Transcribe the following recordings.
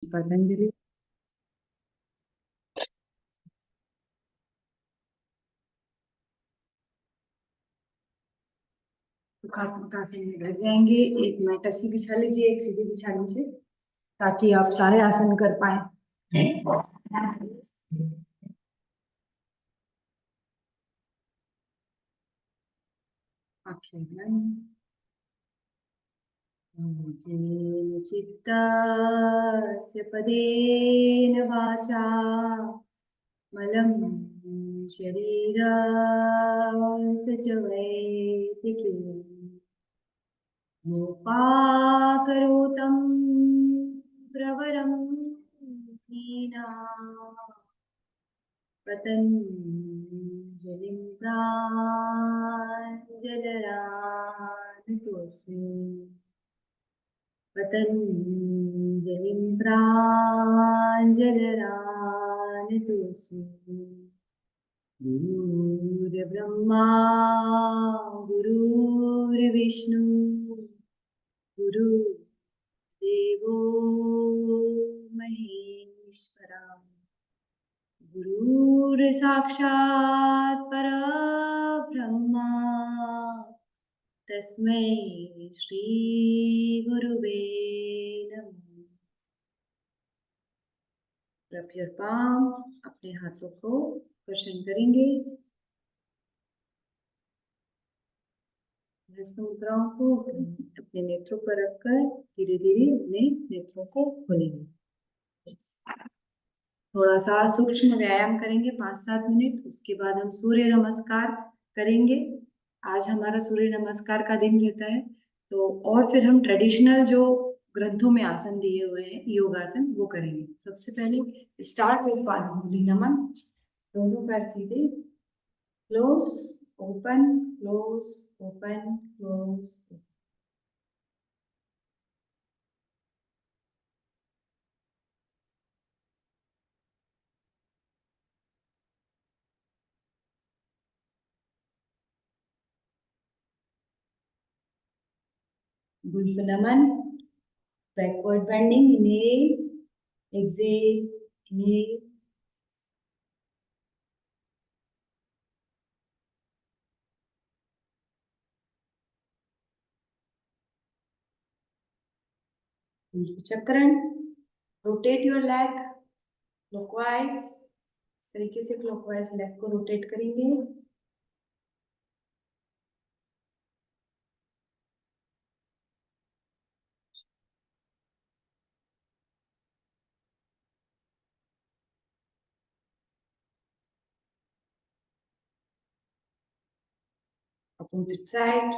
पतंजलि। आसन में बैठ जाएंगे। एक मैट ऐसी बिछा लीजिए, एक सीधी बिछा लीजिए ताकि आप सारे आसन कर पाए। आंखें बंद। येन चित्तस्य पदेन वाचा मलं शरीरस्य च वैदिकीं मोपाकरोतं प्रवरं पतञ्जलिं प्राञ्जलरानतोऽस्मि। पतञ्जलिं प्राञ्जलरानतोऽस्मि। गुरुर्ब्रह्मा गुरुर्विष्णु गुरुदेवो महेश्वरा गुरुर्साक्षात् परब्रह्मा तस्मै श्री गुरुवे नमः। रब योर पाम, अपने हाथों को स्पर्शन करेंगे। हस्त मुद्राओं को अपने नेत्रों पर रखकर धीरे धीरे अपने नेत्रों को खोलेंगे। थोड़ा सा सूक्ष्म व्यायाम करेंगे 5-7 मिनट। उसके बाद हम सूर्य नमस्कार करेंगे। आज हमारा सूर्य नमस्कार का दिन रहता है। तो और फिर हम ट्रेडिशनल जो ग्रंथों में आसन दिए हुए हैं योगासन वो करेंगे। सबसे पहले स्टार्ट विद पादुली नमन। दोनों पैर सीधे, close open close open close. गुल्फ नमन। Backward bending, inhale exhale, inhale चक्रण। Rotate your leg clockwise. तरीके से क्लॉकवाइज लेग को रोटेट करेंगे। Opposite side.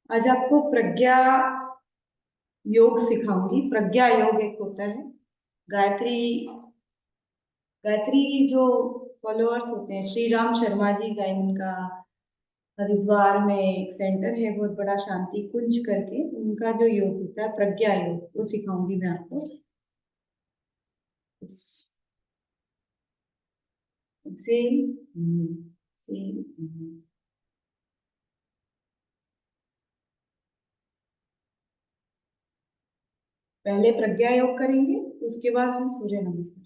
आज आपको प्रज्ञा योग सिखाऊंगी। प्रज्ञा योग एक होता है। गायत्री गायत्री जो फॉलोअर्स होते हैं, श्री राम शर्मा जी का, इनका हरिद्वार में एक सेंटर है बहुत बड़ा, शांति कुंज करके। उनका जो योग होता है प्रज्ञा योग, वो सिखाऊंगी मैं आपको। एक्सेल, एक्सेल, पहले प्रज्ञा योग करेंगे, उसके बाद हम सूर्य नमस्कार।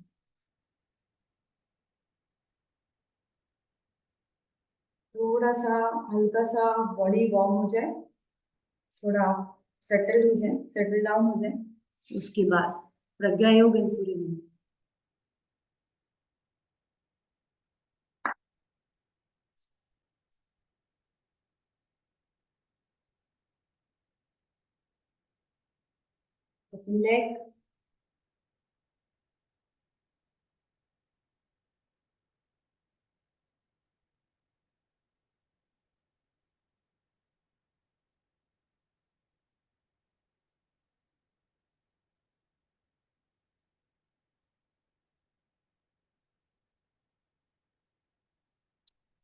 थोड़ा सा हल्का सा बॉडी वार्म हो जाए, थोड़ा सेटल हो जाए, सेटल डाउन हो जाए, उसके बाद प्रज्ञा योग एंड सूर्य नमस्कार। लेग,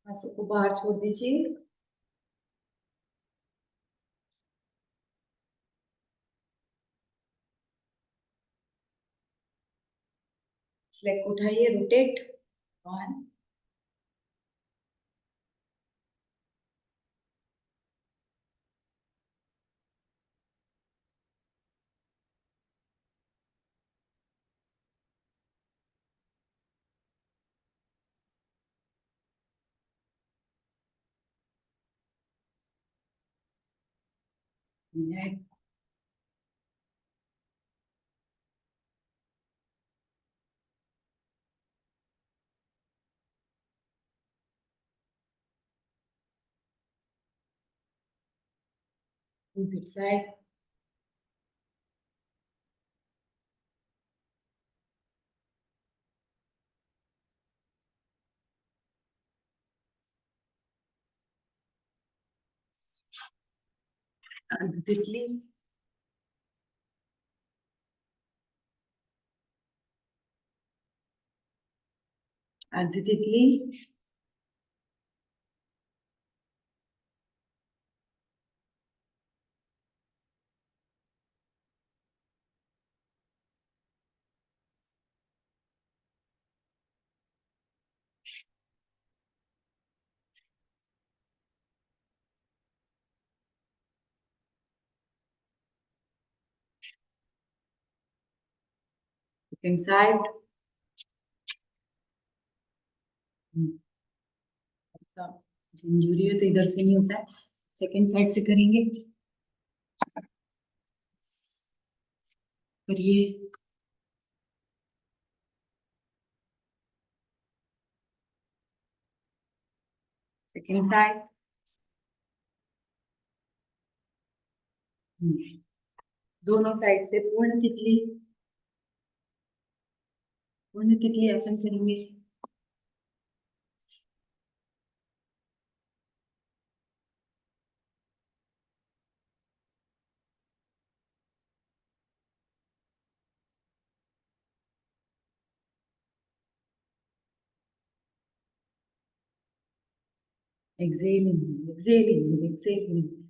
सांसों को बाहर छोड़ दीजिए। लेग को उठाइए, रोटेट 1 neck, opposite side, तितली, अर्ध तितली, सेकंड साइड, इंजुरी हो तो इधर से नहीं होता है, सेकंड साइड से करेंगे, करिए, सेकंड साइड, दोनों साइड से पूर्ण तितली आसन करेंगे, exhaling, exhaling, exhaling,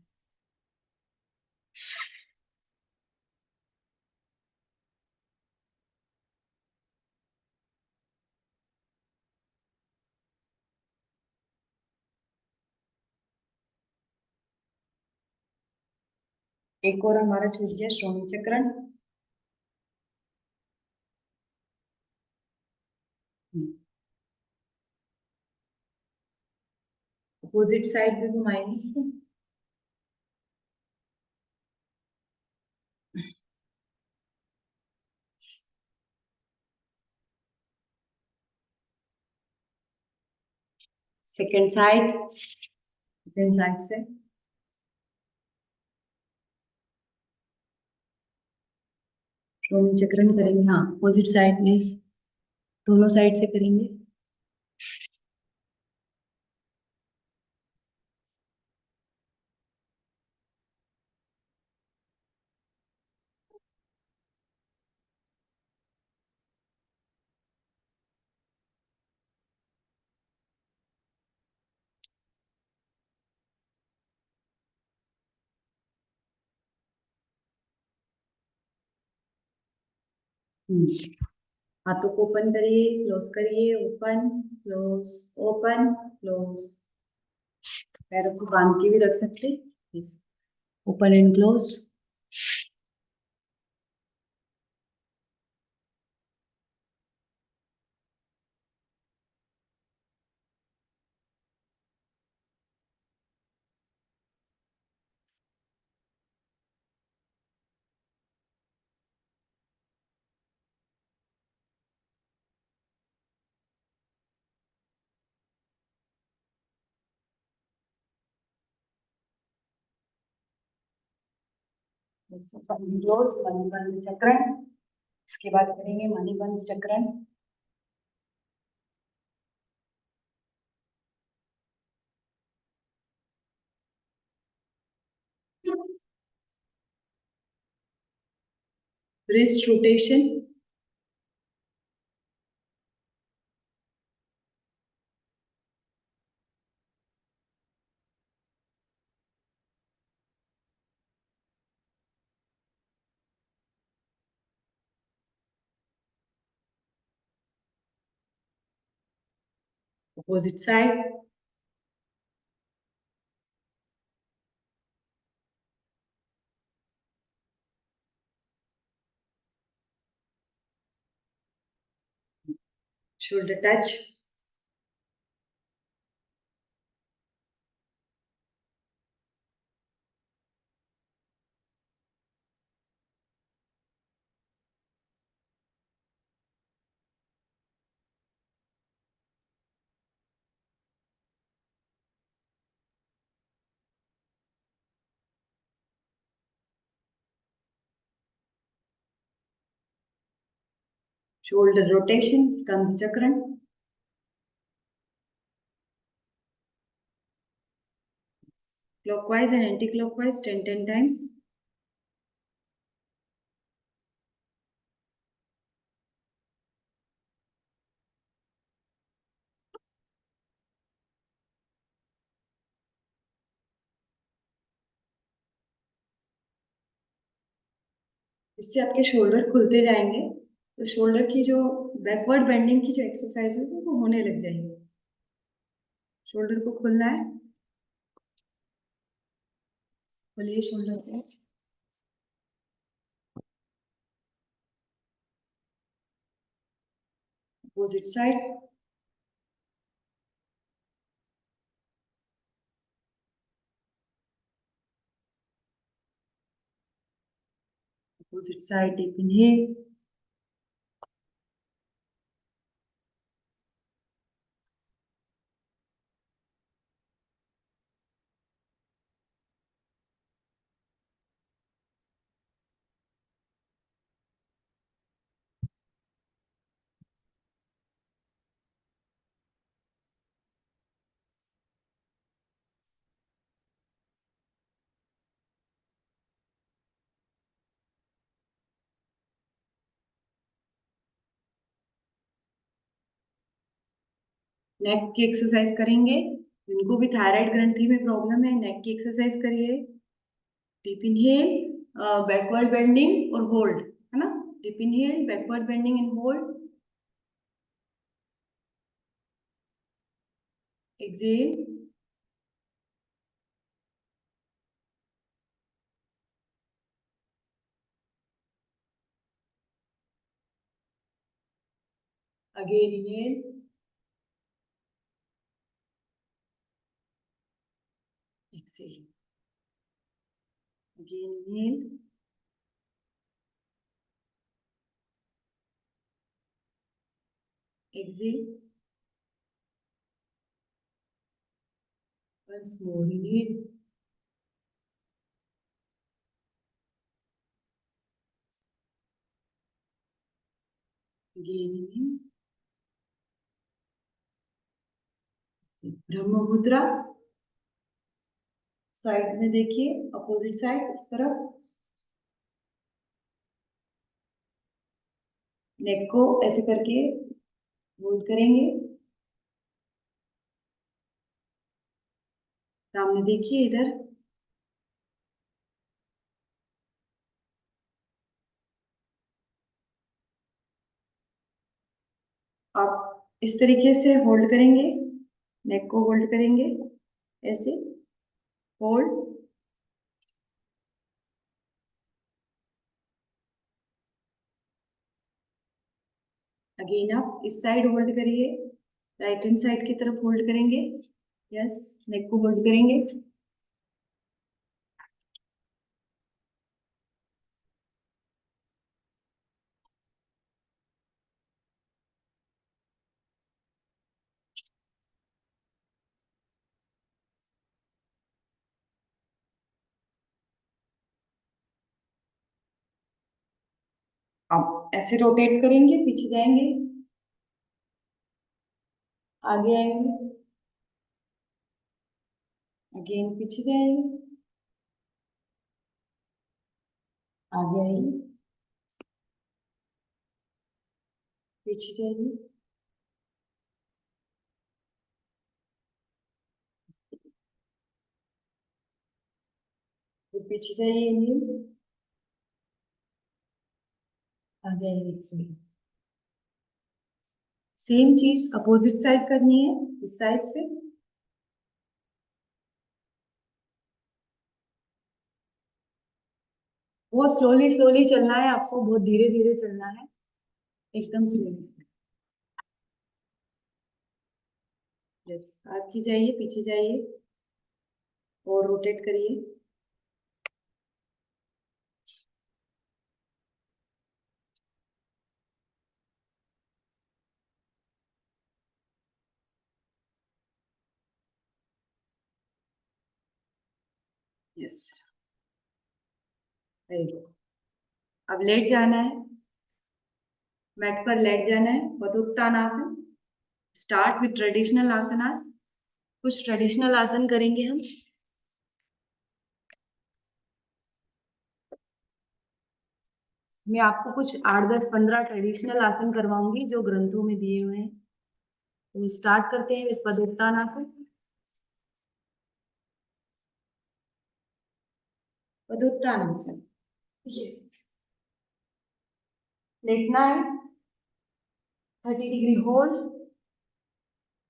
एक और हमारा छूट गया श्रोणी चक्रण, अपोजिट साइड भी घुमाएंगे इसको, सेकंड साइड से श्रोणी चक्रण करेंगे, हाँ अपोजिट साइड में, दोनों साइड से करेंगे, हाथों को ओपन करिए, क्लोज करिए, ओपन क्लोज, ओपन क्लोज, पैरों को बांध के भी रख सकते, ओपन एंड क्लोज, क्लोज, मणिबंध चक्रण, इसके बाद करेंगे मणिबंध चक्रण, wrist rotation, opposite side, shoulder touch, shoulder rotation, स्कंध चक्रण। Clockwise and anti clockwise 10 times. इससे आपके शोल्डर खुलते जाएंगे, तो शोल्डर की जो बैकवर्ड बेंडिंग की जो एक्सरसाइज है वो होने लग जाएंगे। शोल्डर को खोलना है, खोलिए शोल्डर को। Opposite side. Opposite side, deep inhale. Neck की एक्सरसाइज करेंगे। जिनको भी थायराइड ग्रंथि में प्रॉब्लम है, नेक की एक्सरसाइज करिए। डीप इनहेल, बैकवर्ड बेंडिंग और होल्ड, है ना। Deep inhale, backward bending and hold. Exhale. Again inhale. Exhale. Again inhale. Exhale. once more inhale। again inhale। ब्रह्म मुद्रा। साइड में देखिए, अपोजिट साइड, उस तरफ। नेक को ऐसे करके होल्ड करेंगे। सामने देखिए, इधर। आप इस तरीके से होल्ड करेंगे, नेक को होल्ड करेंगे ऐसे। होल्ड। अगेन आप इस साइड होल्ड करिए, राइट हैंड साइड की तरफ होल्ड करेंगे। यस, नेक को होल्ड करेंगे। अब ऐसे रोटेट करेंगे, पीछे जाएंगे, आगे आएंगे, अगेन पीछे जाएंगे, आगे आइए, पीछे जाइए, फिर पीछे जाइए, इन्हें, आगे आइए, एक्सेल। सेम चीज अपोजिट साइड करनी है, इस साइड से। बहुत स्लोली स्लोली चलना है आपको, बहुत धीरे धीरे चलना है, एकदम स्लोली। यस, आगे जाइए, पीछे जाइए और रोटेट करिए। Yes, very good. अब लेट जाना है। मैट पर लेट जाना है, पदोत्तानासन। स्टार्ट विथ ट्रेडिशनल आसनास। कुछ ट्रेडिशनल आसन करेंगे हम। मैं आपको कुछ 8 10 15 ट्रेडिशनल आसन करवाऊंगी जो ग्रंथों में दिए हुए हैं। तो स्टार्ट करते हैं विद पदोत्तानासन। पदोत्तानासन, ये लेटना है। 30 degree hold.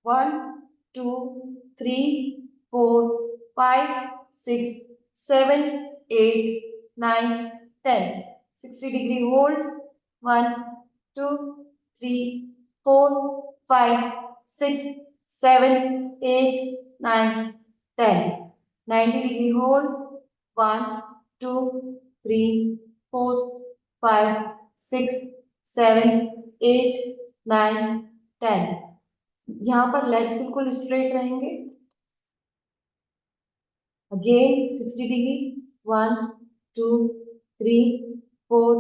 1 2 3 4 5 6 7 8 9 10। 60 degree hold. 1 2 3 4 5 6 7 8 9 10। 90 degree hold. 1 2 3 4 5 6 7 8 9 10। यहाँ पर लेग्स बिल्कुल स्ट्रेट रहेंगे। Again 60 degree. 1 2 3 4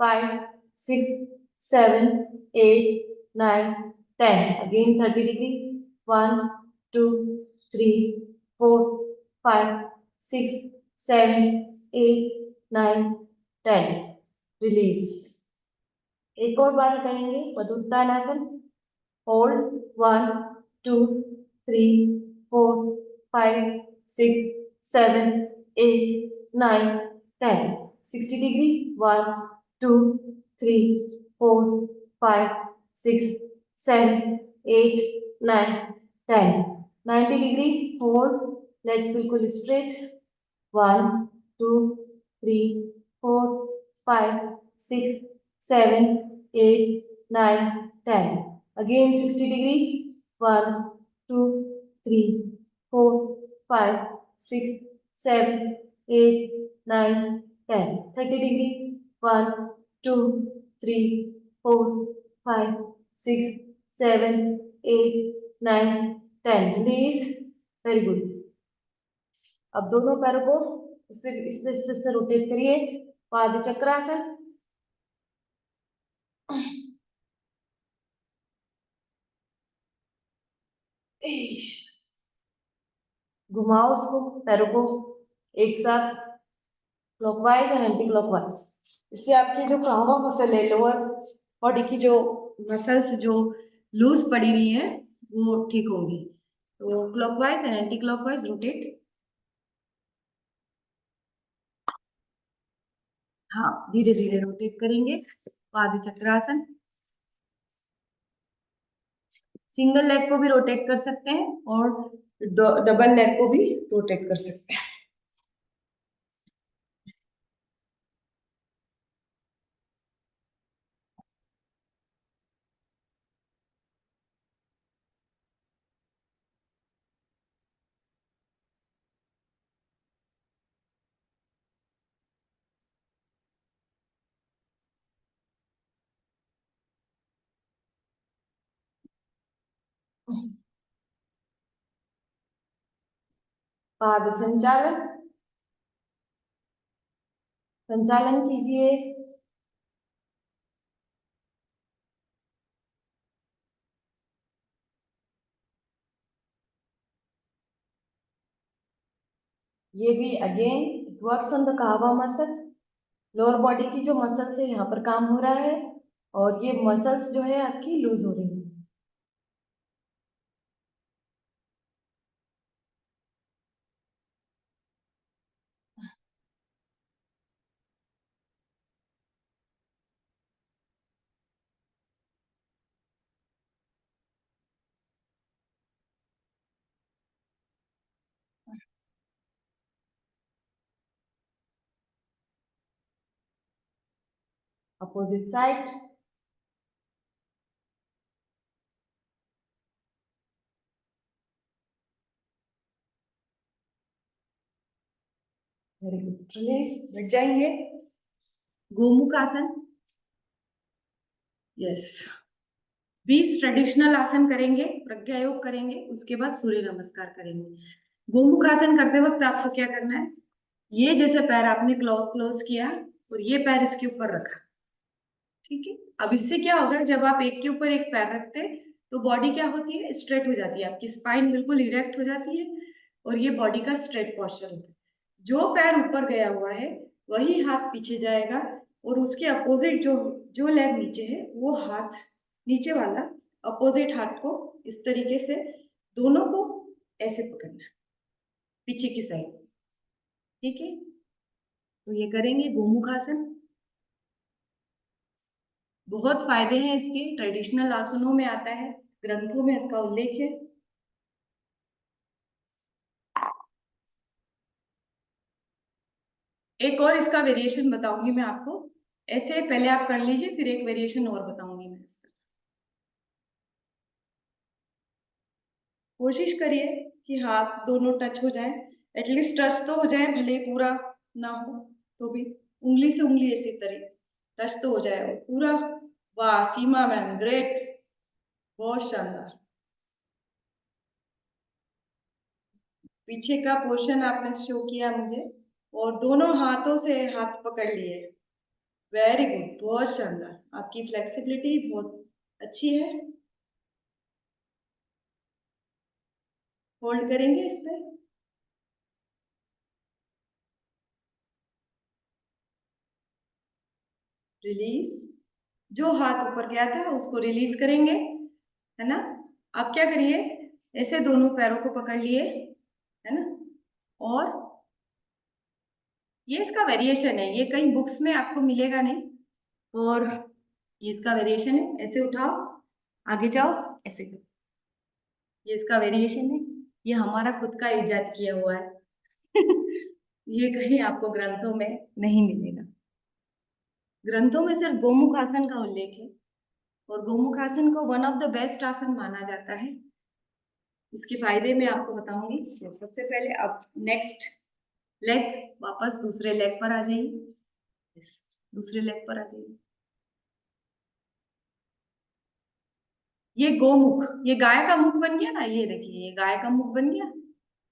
5 6 7 8 9 10। Again 30 degree. 1 2 3 4 5 6 7 8 9 10। Release. एक और बार करेंगे पदोत्तानासन। Hold. 1 2 3 4 5 6 7 8 9 10। 60 degree. 1 2 3 4 5 6 7 8 9 10। 90 degree hold. Legs बिल्कुल straight. 1 2 3 4 5 6 7 8 9 10। Again 60 degree. 1 2 3 4 5 6 7 8 9 10. 30 degree. 1 2 3 4 5 6 7 8 9 10. Release. Very good. अब दोनों पैरों को इससे रोटेट करिए। पाद चक्रासन। घुमाओ उसको, पैरों को एक साथ क्लॉकवाइज एंड एंटी क्लॉकवाइज। इससे आपकी जो कावा मसल है, लोअर बॉडी की जो मसल्स जो लूज पड़ी हुई है वो ठीक होंगी। तो clockwise and anti clockwise rotate. हाँ, धीरे धीरे रोटेट करेंगे। पाद चक्रासन। सिंगल लेग को भी रोटेट कर सकते हैं और डबल लेग को भी रोटेट कर सकते हैं। पाद संचालन। संचालन कीजिए। ये भी अगेन वर्क्स ऑन द कावा मसल। लोअर बॉडी की जो मसल्स है यहाँ पर काम हो रहा है और ये मसल्स जो है आपकी लूज हो रही है। Opposite side. Very good. Release. बैठ जाएंगे। गोमुख आसन। यस। 20 ट्रेडिशनल आसन करेंगे, प्रज्ञा योग करेंगे, उसके बाद सूर्य नमस्कार करेंगे। गोमुख आसन करते वक्त आपको क्या करना है, ये जैसे पैर आपने क्लोज किया और ये पैर इसके ऊपर रखा। ठीक है। अब इससे क्या होगा, जब आप एक के ऊपर एक पैर रखते हैं तो बॉडी क्या होती है, स्ट्रेट हो जाती है, आपकी स्पाइन बिल्कुल इरेक्ट हो जाती है और ये बॉडी का स्ट्रेट पोस्चर होता है। जो पैर ऊपर गया हुआ है वही हाथ पीछे जाएगा और उसके अपोजिट जो जो लेग नीचे है वो हाथ नीचे वाला अपोजिट हाथ को इस तरीके से दोनों को ऐसे पकड़ना पीछे की साइड। ठीक है, तो ये करेंगे गोमुख आसन। बहुत फायदे हैं इसके, ट्रेडिशनल आसनों में आता है, ग्रंथों में इसका उल्लेख है। एक और इसका वेरिएशन बताऊंगी मैं आपको, ऐसे पहले आप कर लीजिए फिर एक वेरिएशन और बताऊंगी मैं इसका। कोशिश करिए कि हाथ दोनों टच हो जाए, एटलीस्ट टच तो हो जाए, भले पूरा ना हो तो भी उंगली से उंगली ऐसी तरह टच तो हो जाए और पूरा। वाह सीमा मैम, ग्रेट, बहुत शानदार। पीछे का पोर्शन आपने शो किया मुझे और दोनों हाथों से हाथ पकड़ लिए। वेरी गुड, बहुत शानदार, आपकी फ्लेक्सिबिलिटी बहुत अच्छी है। होल्ड करेंगे इस पे, रिलीज। जो हाथ ऊपर गया था उसको रिलीज करेंगे, है ना। आप क्या करिए, ऐसे दोनों पैरों को पकड़ लिए, है ना। और ये इसका वेरिएशन है, ये कई बुक्स में आपको मिलेगा नहीं। और ये इसका वेरिएशन है, ऐसे उठाओ, आगे जाओ, ऐसे करो। ये इसका वेरिएशन है, ये हमारा खुद का इजाद किया हुआ है। ये कहीं आपको ग्रंथों में नहीं मिलेगा। ग्रंथों में सिर्फ गोमुख आसन का उल्लेख है और गोमुख आसन को वन ऑफ द बेस्ट आसन माना जाता है। इसके फायदे मैं आपको बताऊंगी। तो सबसे पहले अब नेक्स्ट लेग, वापस दूसरे लेग पर आ जाइए। दूसरे लेग पर आ जाइए। ये गोमुख, ये गाय का मुख बन गया ना, ये देखिए ये गाय का मुख बन गया।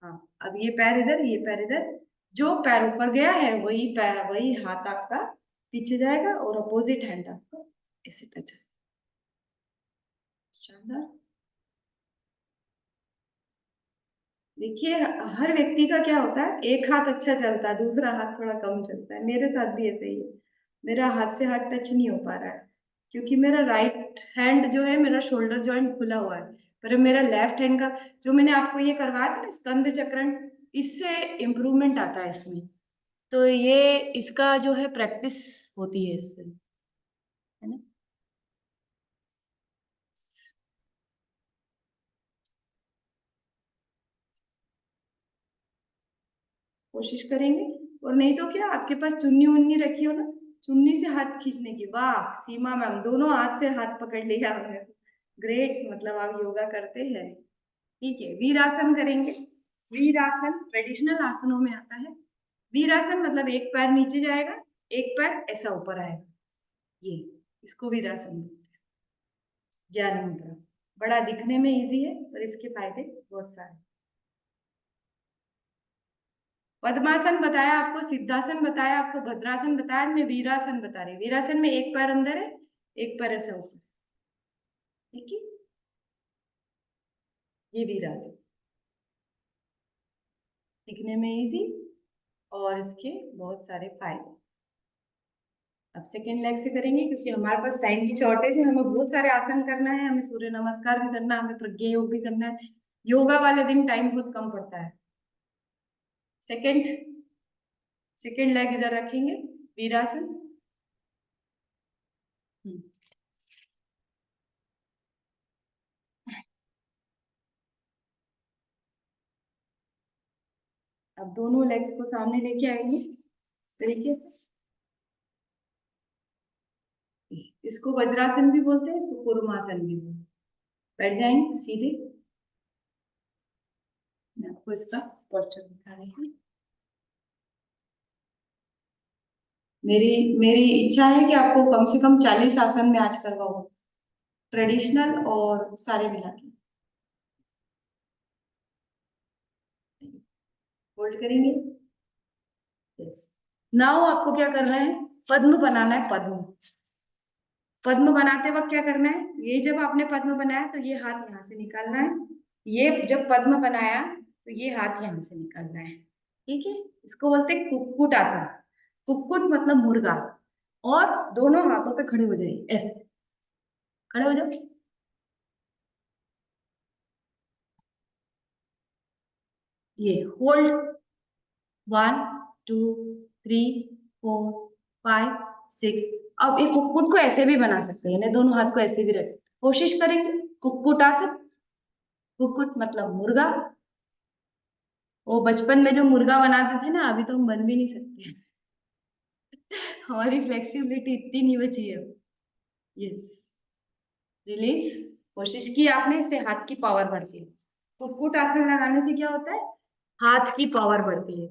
हाँ, अब ये पैर इधर, ये पैर इधर, जो पैर ऊपर गया है वही पैर वही हाथ आपका पीछे जाएगा और अपोजिट हैंड आपको ऐसे टच। शानदार। देखिए हर व्यक्ति का क्या होता है, एक हाथ अच्छा चलता है, दूसरा हाथ थोड़ा कम चलता है। मेरे साथ भी ऐसे ही है, मेरा हाथ से हाथ टच नहीं हो पा रहा है क्योंकि मेरा राइट हैंड जो है, मेरा शोल्डर जॉइंट खुला हुआ है। पर मेरा लेफ्ट हैंड का जो मैंने आपको ये करवाया था ना स्कंद चक्रण, इससे इम्प्रूवमेंट आता है इसमें। तो ये इसका जो है प्रैक्टिस होती है इससे, है ना। कोशिश करेंगे। और नहीं तो क्या, आपके पास चुन्नी उन्नी रखी हो ना, चुन्नी से हाथ खींचने की। वाह सीमा मैम, दोनों हाथ से हाथ पकड़ लिया आपने, ग्रेट, मतलब आप योगा करते हैं। ठीक है, वीरासन करेंगे। वीरासन ट्रेडिशनल आसनों में आता है। वीरासन मतलब एक पैर नीचे जाएगा, एक पैर ऐसा ऊपर आएगा, ये इसको वीरासन बोलते हैं। ज्ञान मुद्रा, बड़ा दिखने में इजी है पर इसके फायदे बहुत सारे। पद्मासन बताया आपको, सिद्धासन बताया आपको, भद्रासन बताया, मैं वीरासन बता रही। वीरासन में एक पैर अंदर है, एक पैर ऐसा ऊपर। ठीक है, ये वीरासन दिखने में इजी और इसके बहुत सारे फायदे। अब सेकेंड लेग से करेंगे क्योंकि हमारे पास टाइम की शॉर्टेज है, हमें बहुत सारे आसन करना है, हमें सूर्य नमस्कार भी करना है, हमें प्रज्ञा योग भी करना है। योगा वाले दिन टाइम बहुत कम पड़ता है। सेकेंड सेकेंड लेग इधर रखेंगे, वीरासन। अब दोनों लेग्स को सामने लेके आएंगे तरीके से। इसको वज्रासन भी बोलते हैं, इसको कुरुमासन भी बोलते हैं। बैठ जाएंगे सीधे। मैं आपको इसका पोस्चर दिखा रही हूँ। मेरी मेरी इच्छा है कि आपको कम से कम 40 आसन में आज करवाऊँ, ट्रेडिशनल और सारे मिला के। होल्ड करेंगे, यस। नाउ आपको क्या करना है, पद्म बनाना है, पद्म। पद्म बनाते वक्त क्या करना है, ये जब आपने पद्म बनाया तो ये हाथ यहाँ से निकालना है, ये जब पद्म बनाया तो ये हाथ यहाँ से निकालना है। ठीक है, इसको बोलते हैं कुक्कुट आसन। कुक्कुट मतलब मुर्गा। और दोनों हाथों पे खड़े हो जाइए, ऐसे खड़े हो जाओ। ये होल्ड, 1 2 3 4 5 6। अब एक कुक्कुट को ऐसे भी बना सकते हैं, इन्हें दोनों हाथ को ऐसे भी रख सकते हैं। कोशिश करेंगे कुक्कुट आसन। कुक्कुट मतलब मुर्गा। वो बचपन में जो मुर्गा बनाते थे ना, अभी तो हम बन भी नहीं सकते। हमारी फ्लेक्सिबिलिटी इतनी नहीं बची है। Yes, release. कोशिश की आपने, इससे हाथ की पावर बढ़ती है। कुक्कुट आसन लगाने से क्या होता है, हाथ की पावर बढ़ती है।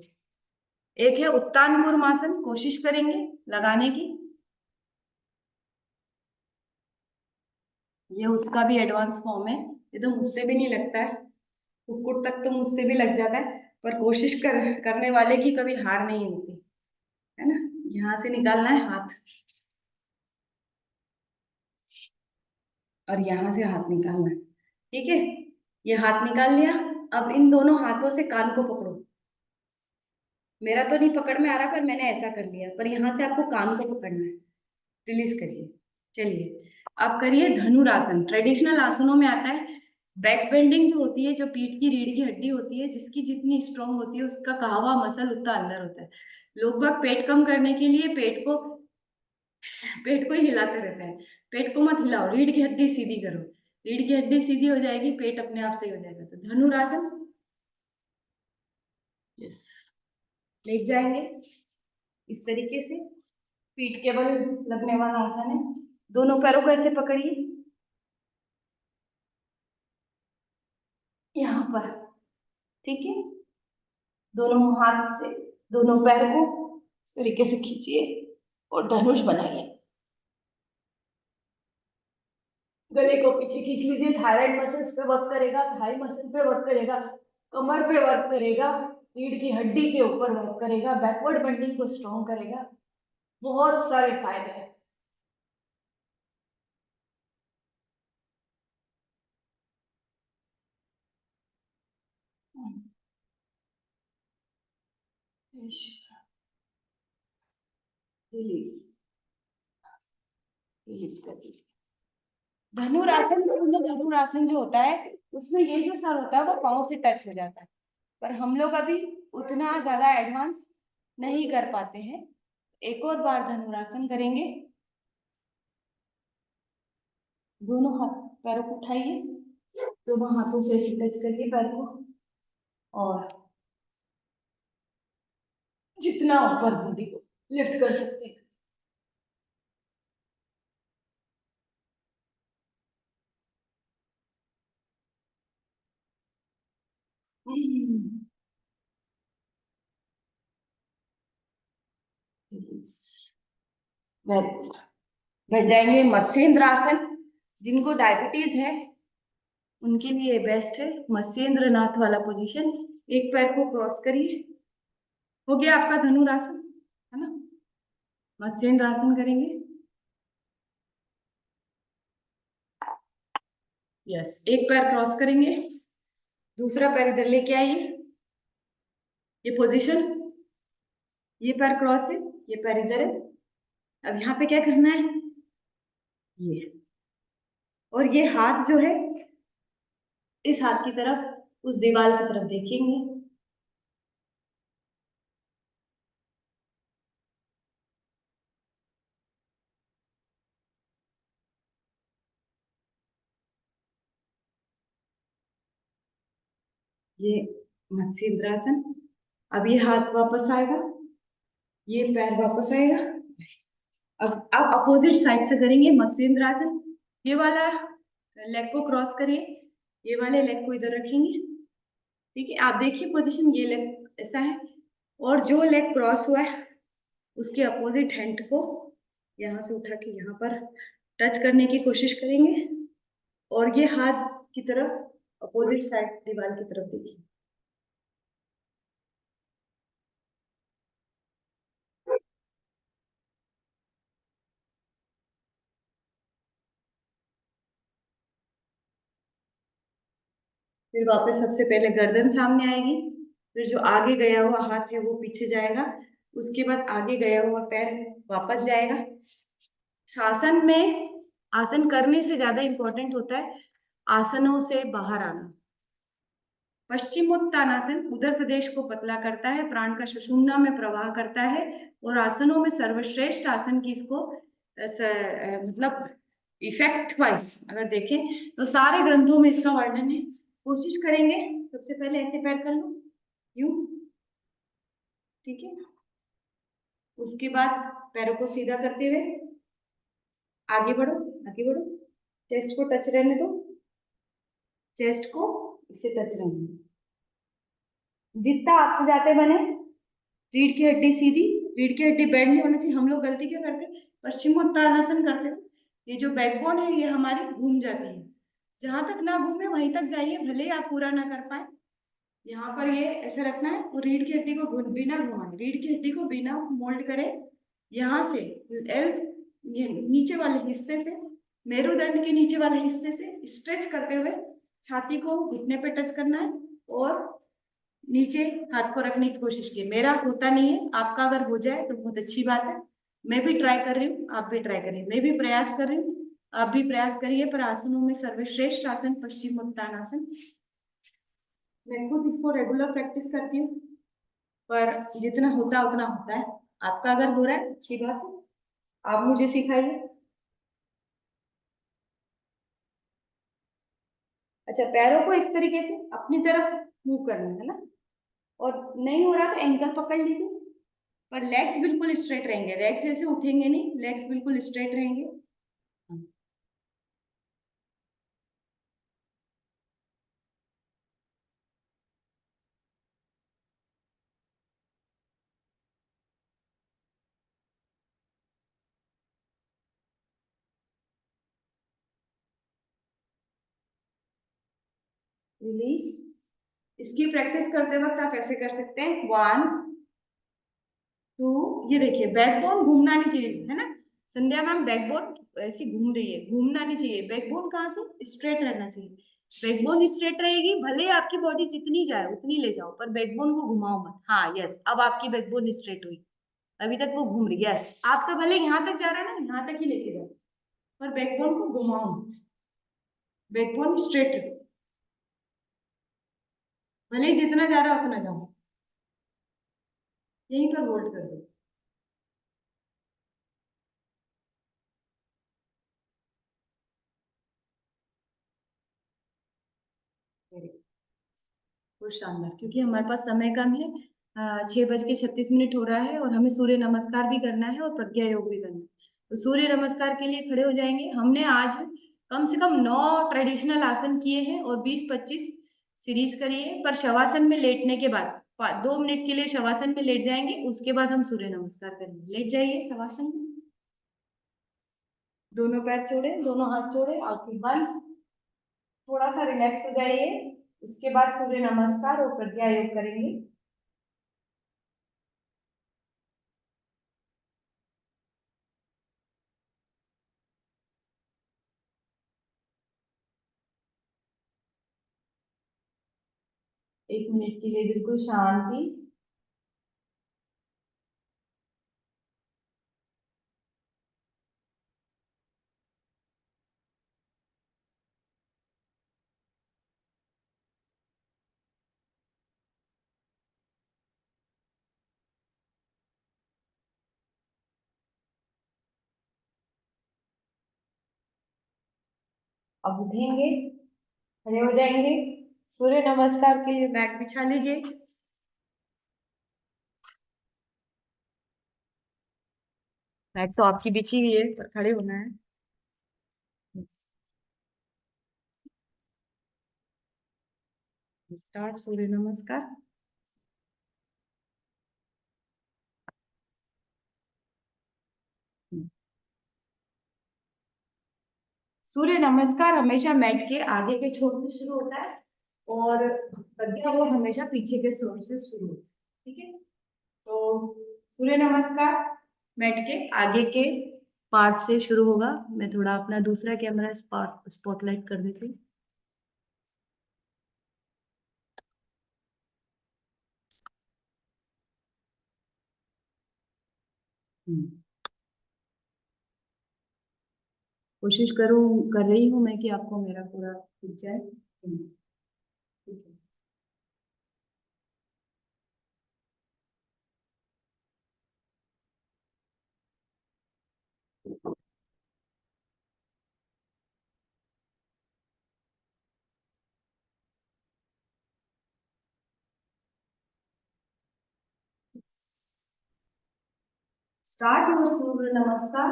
एक है उत्तान कूर्मासन, कोशिश करेंगे लगाने की। ये उसका भी एडवांस फॉर्म है, ये तो मुझसे भी नहीं लगता है, कुक्कुट तक तो मुझसे भी लग जाता है। पर कोशिश करने वाले की कभी हार नहीं होती, है ना। यहाँ से निकालना है हाथ, और यहाँ से हाथ निकालना है। ठीक है, ये हाथ निकाल लिया। अब इन दोनों हाथों से कान को पकड़ो। मेरा तो नहीं पकड़ में आ रहा, पर मैंने ऐसा कर लिया, पर यहाँ से आपको कान को पकड़ना है। रिलीज करिए। चलिए, अब करिए धनुरासन। ट्रेडिशनल आसनों में आता है बैक बेंडिंग जो होती है, जो पीठ की रीढ़ की हड्डी होती है, जिसकी जितनी स्ट्रांग होती है उसका कहा हुआ मसल उतना अंदर होता है। लोग बाग पेट कम करने के लिए पेट को ही हिलाते रहते हैं। पेट को मत हिलाओ, रीढ़ की हड्डी सीधी करो। रीढ़ की हड्डी सीधी हो जाएगी, पेट अपने आप सही हो जाएगा। तो धनुरासन। यस, लेट जाएंगे इस तरीके से। पीठ के बल लगने वाला आसन है। दोनों पैरों को ऐसे पकड़िए, यहाँ पर। ठीक है, दोनों हाथ से दोनों पैर को इस तरीके से खींचिए और धनुष बनाइए। गले को पीछे खींच लीजिए। थायराइड मसल्स पे वर्क करेगा, थाई मसल पे वर्क करेगा, कमर पे वर्क करेगा, रीढ़ की हड्डी के ऊपर वर्क करेगा, बैकवर्ड बेंडिंग को स्ट्रॉन्ग करेगा। बहुत सारे फायदे हैं। रिलीज, रिलीज कर दीजिए। धनुरासन, धनुरासन जो होता है उसमें ये जो सर होता है वो पाँव से टच हो जाता है, पर हम लोग अभी उतना ज्यादा एडवांस नहीं कर पाते हैं। एक और बार धनुरासन करेंगे। दोनों हाथ पैरों को उठाइए, दोनों हाथों से ऐसे टच करिए पैर को, और जितना ऊपर बॉडी को लिफ्ट कर सकते हैं। Very good. बैठ जाएंगे मत्स्येंद्र आसन। जिनको डायबिटीज है उनके लिए बेस्ट है मत्स्येंद्र नाथ वाला पोजीशन। एक पैर को क्रॉस करिए। हो गया आपका धनुरासन, है ना। मत्स्येंद्र आसन करेंगे। यस, एक पैर क्रॉस करेंगे, दूसरा पैर इधर लेके आइए। ये पोजीशन, ये पैर क्रॉस है, ये पैर इधर है। अब यहाँ पे क्या करना है, ये, और ये हाथ जो है इस हाथ की तरफ, उस दीवार की तरफ देखेंगे। ये मत्स्येंद्रासन। अब ये हाथ वापस आएगा, ये पैर वापस आएगा। अब आप अपोजिट साइड से करेंगे मत्स्येंद्रासन। ये वाला लेग को क्रॉस करिए, ये वाले लेग को इधर रखेंगे। ठीक है, आप देखिए पोजीशन, ये लेग ऐसा है, और जो लेग क्रॉस हुआ है उसके अपोजिट हैंड को यहाँ से उठा के यहाँ पर टच करने की कोशिश करेंगे, और ये हाथ की तरफ अपोजिट साइड दीवार की तरफ देखिए। फिर वापस सबसे पहले गर्दन सामने आएगी, फिर जो आगे गया हुआ हाथ है वो पीछे जाएगा, उसके बाद आगे गया हुआ पैर वापस जाएगा। शासन में आसन करने से ज्यादा इंपॉर्टेंट होता है आसनों से बाहर आना। पश्चिमोत्तानासन उदर प्रदेश को पतला करता है, प्राण का सुषुम्ना में प्रवाह करता है, और आसनों में सर्वश्रेष्ठ आसन की इसको मतलब इफेक्ट वाइज अगर देखें तो सारे ग्रंथों में इसका वर्णन है। कोशिश करेंगे, सबसे पहले ऐसे पैर कर लो, यूं, ठीक है। उसके बाद पैरों को सीधा करते हुए आगे बढ़ो, आगे बढ़ो, चेस्ट को टच रहने दो, चेस्ट को इससे टच रहने दो, जितना आपसे जाते बने। रीढ़ की हड्डी सीधी, रीढ़ की हड्डी बेंड नहीं होना चाहिए। हम लोग गलती क्या करते हैं, पश्चिमोत्तानासन करते हैं, ये जो बैकबोन है ये हमारी घूम जाती है। जहां तक ना घूमे वहीं तक जाइए, भले ही आप पूरा ना कर पाए। यहाँ पर ये ऐसे रखना है और रीढ़ की हड्डी को बिना घुमाए, रीढ़ की हड्डी को बिना मोल्ड करे, यहाँ से एल, ये नीचे वाले हिस्से से, मेरुदंड के नीचे वाले हिस्से से स्ट्रेच करते हुए छाती को घुटने पे टच करना है और नीचे हाथ को रखने की कोशिश की। मेरा होता नहीं है, आपका अगर हो जाए तो बहुत अच्छी बात है। मैं भी ट्राई कर रही हूँ, आप भी ट्राई करिए, मैं भी प्रयास कर रही हूँ, आप भी प्रयास करिए। पर आसनों में सर्वश्रेष्ठ आसन पश्चिमोत्तानासन। मैं खुद इसको रेगुलर प्रैक्टिस करती हूँ, पर जितना होता है उतना होता है। आपका अगर हो रहा है अच्छी बात है, आप मुझे सिखाइए। अच्छा, पैरों को इस तरीके से अपनी तरफ मूव करना है ना, और नहीं हो रहा तो एंकल पकड़ लीजिए, पर लेग्स बिल्कुल स्ट्रेट रहेंगे, लेग्स ऐसे उठेंगे नहीं, लेग्स बिल्कुल स्ट्रेट रहेंगे। रिलीज। इसकी प्रैक्टिस करते वक्त आप ऐसे कर सकते हैं, 1 2। ये देखिए बैकबोन घूमना नहीं चाहिए, है ना संध्या मैम, बैकबोन ऐसी घूम रही है, घूमना नहीं चाहिए। बैकबोन कहाँ से स्ट्रेट रहना चाहिए। बैकबोन स्ट्रेट रहेगी, भले आपकी बॉडी जितनी जाए उतनी ले जाओ, पर बैकबोन को घुमाओ मत। हाँ यस, अब आपकी बैकबोन स्ट्रेट हुई, अभी तक वो घूम रही है। यस, आपका भले यहाँ तक जा रहा है ना, यहाँ तक ही लेके जाओ, पर बैकबोन को घुमाओ मत, बैकबोन स्ट्रेट रखो, भले ही जितना जा रहा है उतना जाओ, यहीं पर होल्ड कर दो। बहुत शानदार, क्योंकि हमारे पास समय कम है, 6:36 हो रहा है, और हमें सूर्य नमस्कार भी करना है और प्रज्ञा योग भी करना है। तो सूर्य नमस्कार के लिए खड़े हो जाएंगे। हमने आज कम से कम 9 ट्रेडिशनल आसन किए हैं और 20-25 सीरीज करी है, पर शवासन में लेटने के बाद 2 मिनट के लिए शवासन में लेट जाएंगे, उसके बाद हम सूर्य नमस्कार करेंगे। लेट जाइए शवासन में, दोनों पैर जोड़े, दोनों हाथ जोड़े, आंखें बंद, थोड़ा सा रिलैक्स हो जाइए। उसके बाद सूर्य नमस्कार और प्रज्ञा योग करेंगे। एक मिनट के लिए बिल्कुल शांति। अब उठेंगे, खड़े हो जाएंगे, सूर्य नमस्कार के लिए मैट बिछा लीजिए। मैट तो आपकी बिछी हुई है, पर खड़े होना है। स्टार्ट सूर्य नमस्कार। सूर्य नमस्कार हमेशा मैट के आगे के छोर से शुरू होता है, और प्रज्ञा वो हमेशा पीछे के छोर से शुरू होता है, ठीक है। तो सूर्य नमस्कार मैट के आगे के पार्ट से शुरू होगा। मैं थोड़ा अपना दूसरा कैमरा स्पॉटलाइट कर देती हूँ। कोशिश करूँ कर रही हूँ मैं कि आपको मेरा पूरा दिख जाए। ठीक है। स्टार्ट योर सूर्य नमस्कार।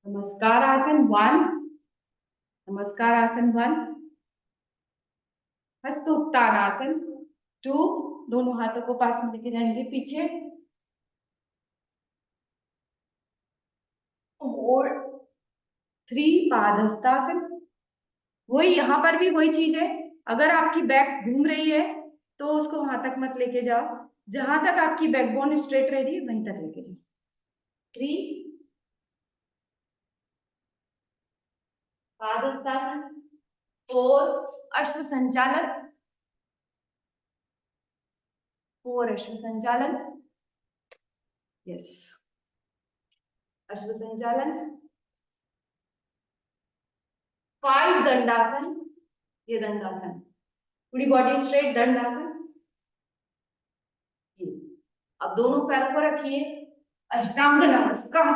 नमस्कार आसन 1, नमस्कार आसन 1, हस्त उत्तान आसन 2, दोनों हाथों को पास में लेके जाएंगे पीछे, और 3 पादहस्तासन। वही यहाँ पर भी वही चीज है, अगर आपकी बैक घूम रही है तो उसको वहां तक मत लेके जाओ, जहां तक आपकी बैकबोन स्ट्रेट रह रही है वहीं तक लेके जाओ। 3 पादहस्तासन, 4 अश्व संचालन, 4 अश्व संचालन, यस अश्व संचालन, 5 दंडासन, ये दंडासन, पूरी बॉडी स्ट्रेट दंडासन। अब दोनों पैरों को रखिए, अष्टांग नमस्कार।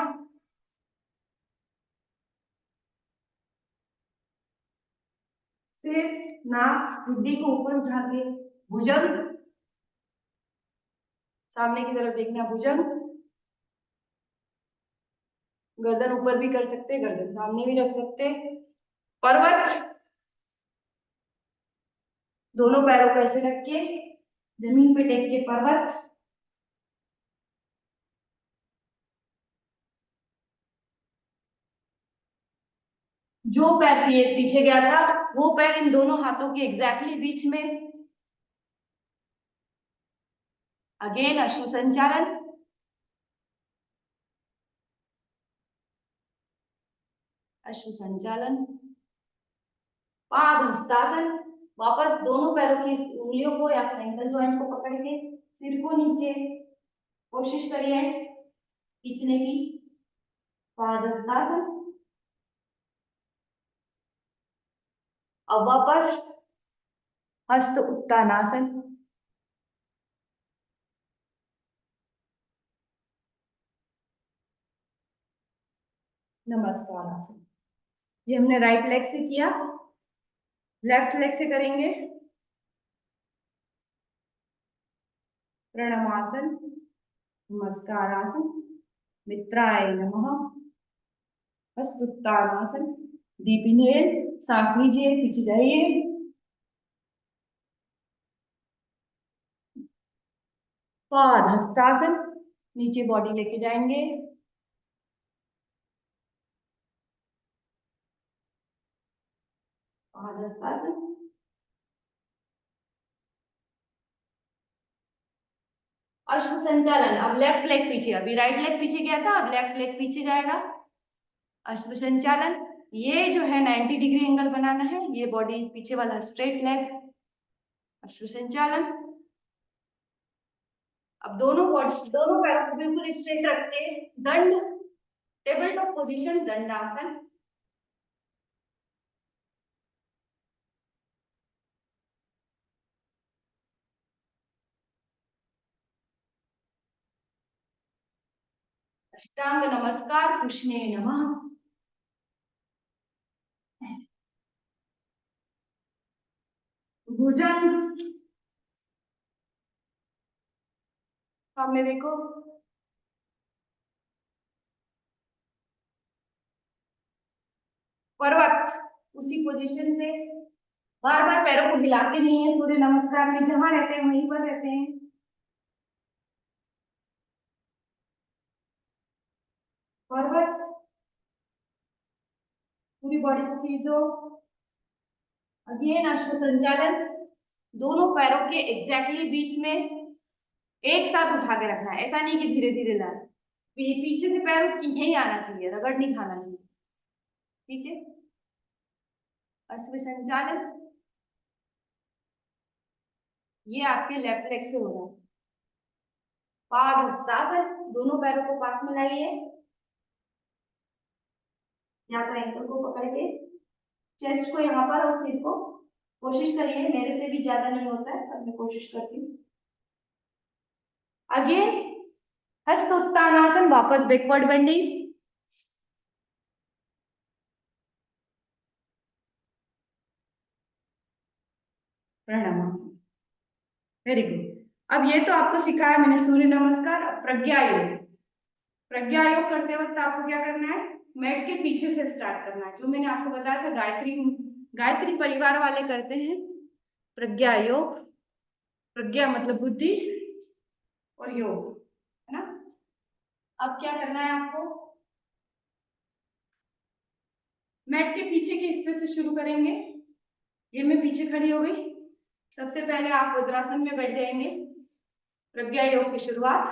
सिर नाक हड्डी को ऊपर उठा के भुजंग, सामने की तरफ देखना, भुजंग, गर्दन ऊपर भी कर सकते, गर्दन सामने भी रख सकते, पर्वत, दोनों पैरों को ऐसे रख के जमीन पे टेक के पर्वत, जो पैर पीछे गया था वो पैर इन दोनों हाथों के एग्जैक्टली बीच में। अगेन अश्व संचालन, अश्व संचालन, पाद हस्तासन, वापस दोनों पैरों की उंगलियों को या एंकल जॉइंट को पकड़ के सिर को नीचे कोशिश करिए खींचने की, पाद हस्तासन। अब वापस हस्त उत्तानासन, नमस्कार आसन। ये हमने राइट लेग से किया, लेफ्ट लेग से करेंगे। प्रणमासन, नमस्कार आसन, मित्राय नमः, हस्त उत्तानासन, डीप इनहेल, सांस लीजिए, पीछे जाइए, पाद हस्तासन, नीचे बॉडी लेके जाएंगे, पाद हस्तासन, अश्व संचालन। अब लेफ्ट लेग पीछे, अभी राइट लेग पीछे गया था, अब लेफ्ट लेग पीछे जाएगा, अश्व संचालन। ये जो है 90 डिग्री एंगल बनाना है, ये बॉडी पीछे वाला स्ट्रेट लेग, अश्व संचालन। अब दोनों पैरों को बिल्कुल स्ट्रेट रख के दंड, टेबल टॉप पोजीशन, दंडासन। अष्टांग नमस्कार, कृष्णे नमः। भुजंग, सामने देखो, पर्वत, उसी पोजीशन से बार बार पैरों को हिलाते नहीं है, सूर्य नमस्कार में जहां रहते हैं वहीं पर रहते हैं। पर्वत, पूरी बॉडी को खींच दो। अगेन अश्व संचालन, दोनों पैरों के एग्जैक्टली बीच में एक साथ उठा के रखना है, ऐसा नहीं कि धीरे धीरे लाए, पीछे से पैर यहीं आना चाहिए, रगड़ नहीं खाना चाहिए, ठीक है। अश्व संचालन, ये आपके लेफ्ट लेग से हो रहा है। पादहस्तासन, दोनों पैरों को पास में लाइए, या तो एंकल को पकड़ के चेस्ट को यहाँ पर और सिर को, कोशिश करिए, मेरे से भी ज्यादा नहीं होता है पर मैं कोशिश करती हूँ। अगेन हस्त उत्तानासन, वापस बैकवर्ड बेंडिंग, प्रणामासन। Very good. अब ये तो आपको सिखाया मैंने सूर्य नमस्कार। प्रज्ञा योग, प्रज्ञा योग करते वक्त आपको क्या करना है, मैट के पीछे से स्टार्ट करना है, जो मैंने आपको बताया था गायत्री, गायत्री परिवार वाले करते हैं प्रज्ञा योग। प्रज्ञा मतलब बुद्धि और योग, है ना। अब क्या करना है आपको, मैट के पीछे के हिस्से से शुरू करेंगे। ये मैं पीछे खड़ी हो गई। सबसे पहले आप वज्रासन में बैठ जाएंगे। प्रज्ञा योग की शुरुआत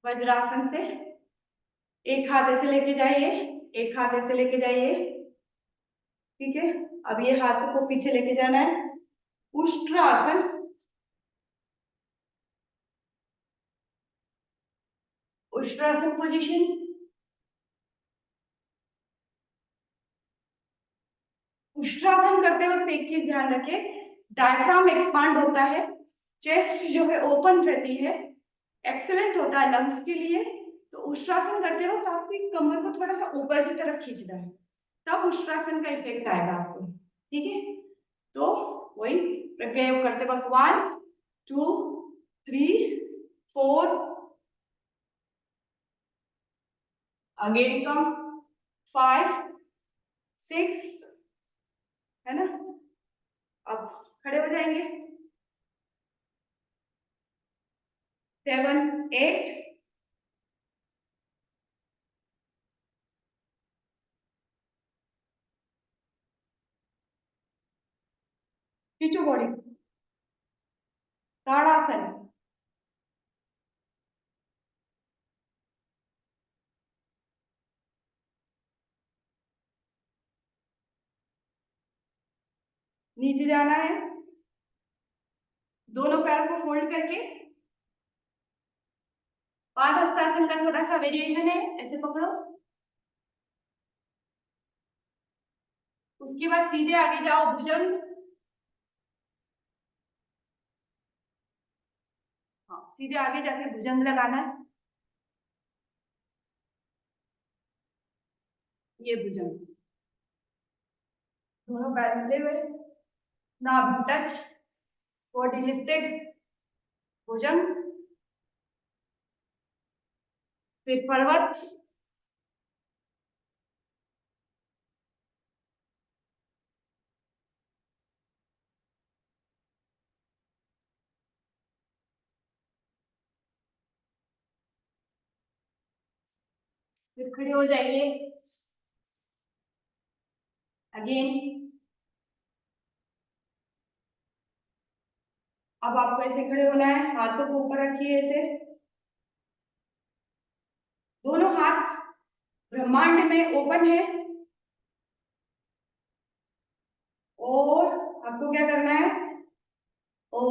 वज्रासन से, एक हाथ ऐसे लेके जाइए, एक हाथ ऐसे लेके जाइए, ठीक है। अब ये हाथ को पीछे लेके जाना है, उष्ट्रासन, उष्ट्रासन पोजीशन। उष्ट्रासन करते वक्त एक चीज ध्यान रखें, डायफ्राम एक्सपांड होता है, चेस्ट जो है ओपन रहती है, एक्सेलेंट होता है लंग्स के लिए। तो उष्ट्रासन करते वक्त आपकी कमर को थोड़ा सा ऊपर की तरफ खींचना है, तब उष्ट्रासन का इफेक्ट आएगा आपको, ठीक है। तो वही प्रज्ञा योग करते वक्त 1 2 3 4, अगेन कम 5 6, है ना। अब खड़े हो जाएंगे, 7 8, खींचो बॉडी, ताड़ासन, नीचे जाना है, दोनों पैरों को फोल्ड करके। पादहस्तासन का थोड़ा सा वेरिएशन है, ऐसे पकड़ो, उसके बाद सीधे आगे जाओ, भुजंग, हाँ सीधे आगे जाके भुजंग लगाना है, ये भुजंग, दोनों पैर मिले हुए, नाभि टच, बॉडी लिफ्टेड, भुजंग, फिर पर्वत, फिर खड़े हो जाइए, अगेन। अब आपको ऐसे खड़े होना है, हाथों को ऊपर रखिए ऐसे, दोनों हाथ ब्रह्मांड में ओपन है, और आपको क्या करना है, ओ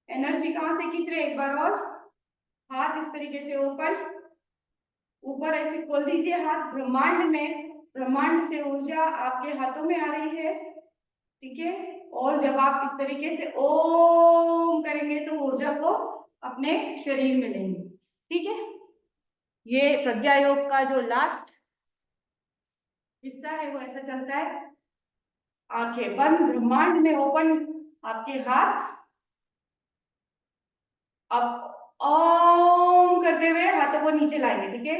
एनर्जी कहां से खींच रहे, एक बार और, हाथ इस तरीके से ऊपर, ऊपर ऐसे खोल दीजिए हाथ, ब्रह्मांड में, ब्रह्मांड से ऊर्जा आपके हाथों में आ रही है, ठीक है। और जब आप इस तरीके से ओम करेंगे तो ऊर्जा को अपने शरीर में लेंगे, ठीक है। ये प्रज्ञा योग का जो लास्ट हिस्सा है वो ऐसा चलता है, आंखें बंद, ब्रह्मांड में ओपन, आपके हाथ, अब ओम करते हुए हाथों को नीचे लाएंगे, ठीक है।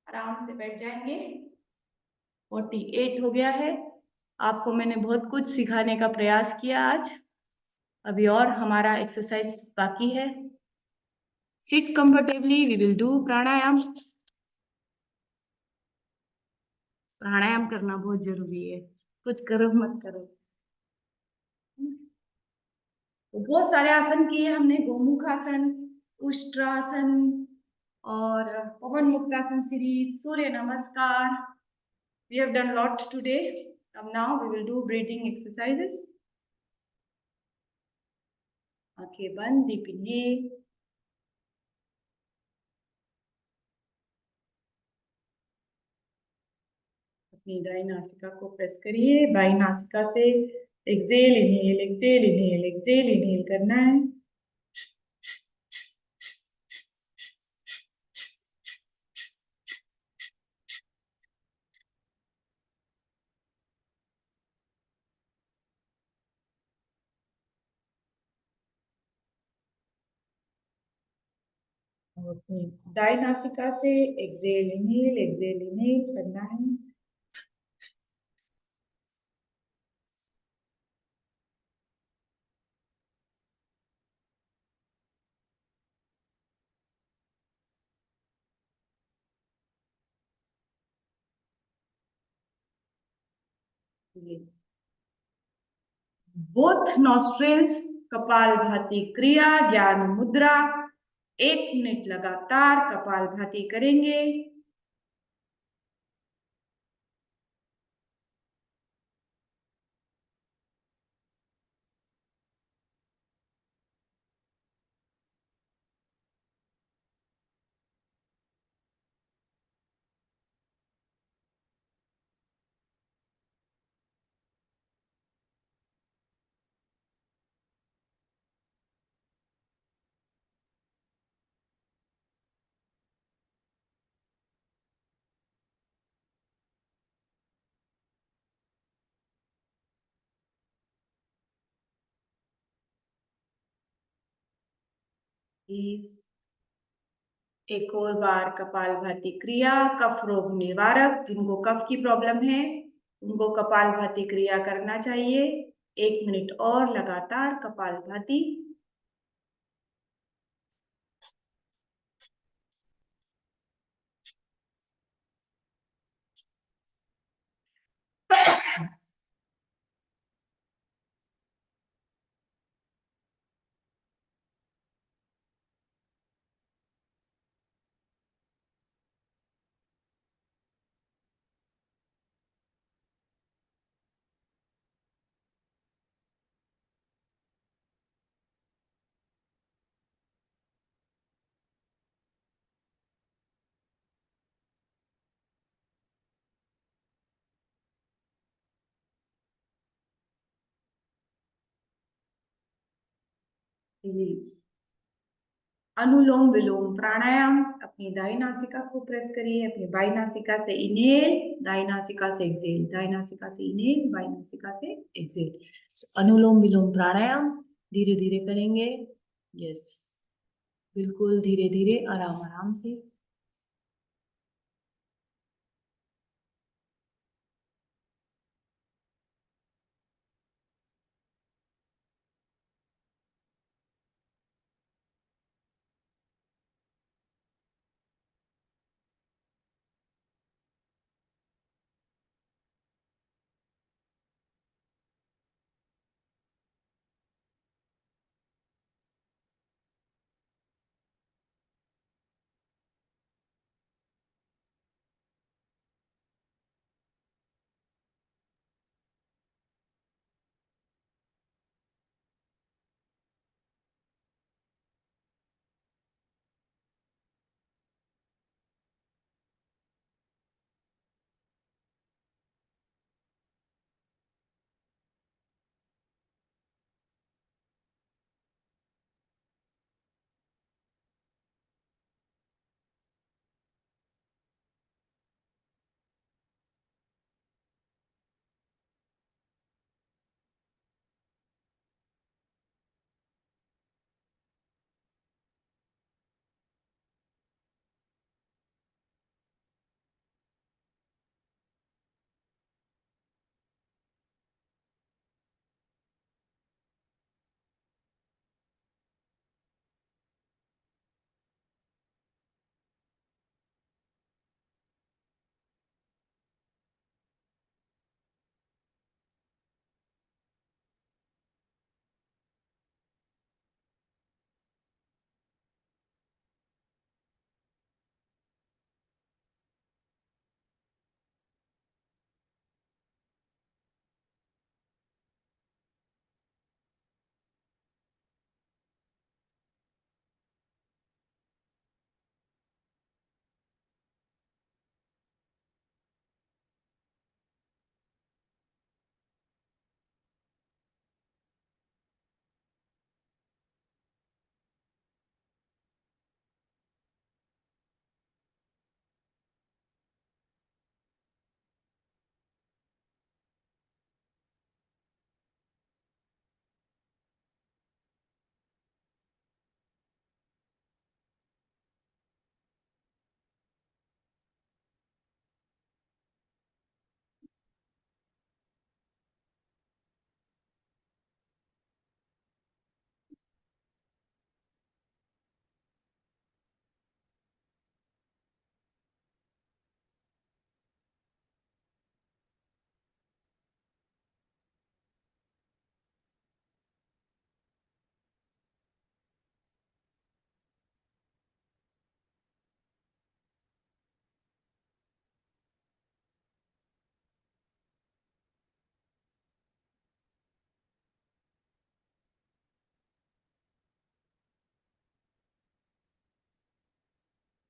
आराम से बैठ जाएंगे, 48 हो गया है। आपको मैंने बहुत कुछ सिखाने का प्रयास किया आज। अभी और हमारा एक्सरसाइज बाकी है। Sit comfortably, we will do pranayama. प्राणायाम करना बहुत जरूरी है। कुछ करो मत करो। तो बहुत सारे आसन किए हमने, गोमुख आसन, उष्ट्रासन और पवन मुक्तासन सीरीज, सूर्य नमस्कार। We have done lot today. Now we will do breathing exercises. आंखें बंद, deep inhale, अपनी दाई नासिका को प्रेस करिए, बाई नासिका से exhale inhale, exhale inhale, exhale inhale करना है। और अपनी दाई नासिका से एक्सेल इनहेल करना है। बोथ नॉस्ट्रेल्स, कपालभाति क्रिया, ज्ञान मुद्रा। 1 मिनट लगातार कपालभाति करेंगे। इस एक और बार कपालभाति क्रिया, कफ रोग निवारक। जिनको कफ की प्रॉब्लम है उनको कपालभाति क्रिया करना चाहिए। 1 मिनट और लगातार कपालभाति। रिलीज। अनुलोम विलोम प्राणायाम। अपनी दाई नासिका को प्रेस करिए, अपनी बाई नासिका से इनहेल, दाई नासिका से एक्सेल, दाई नासिका से इनहेल, बाई नासिका से एक्सेल। अनुलोम विलोम प्राणायाम धीरे धीरे करेंगे। यस, बिल्कुल धीरे धीरे, आराम आराम से।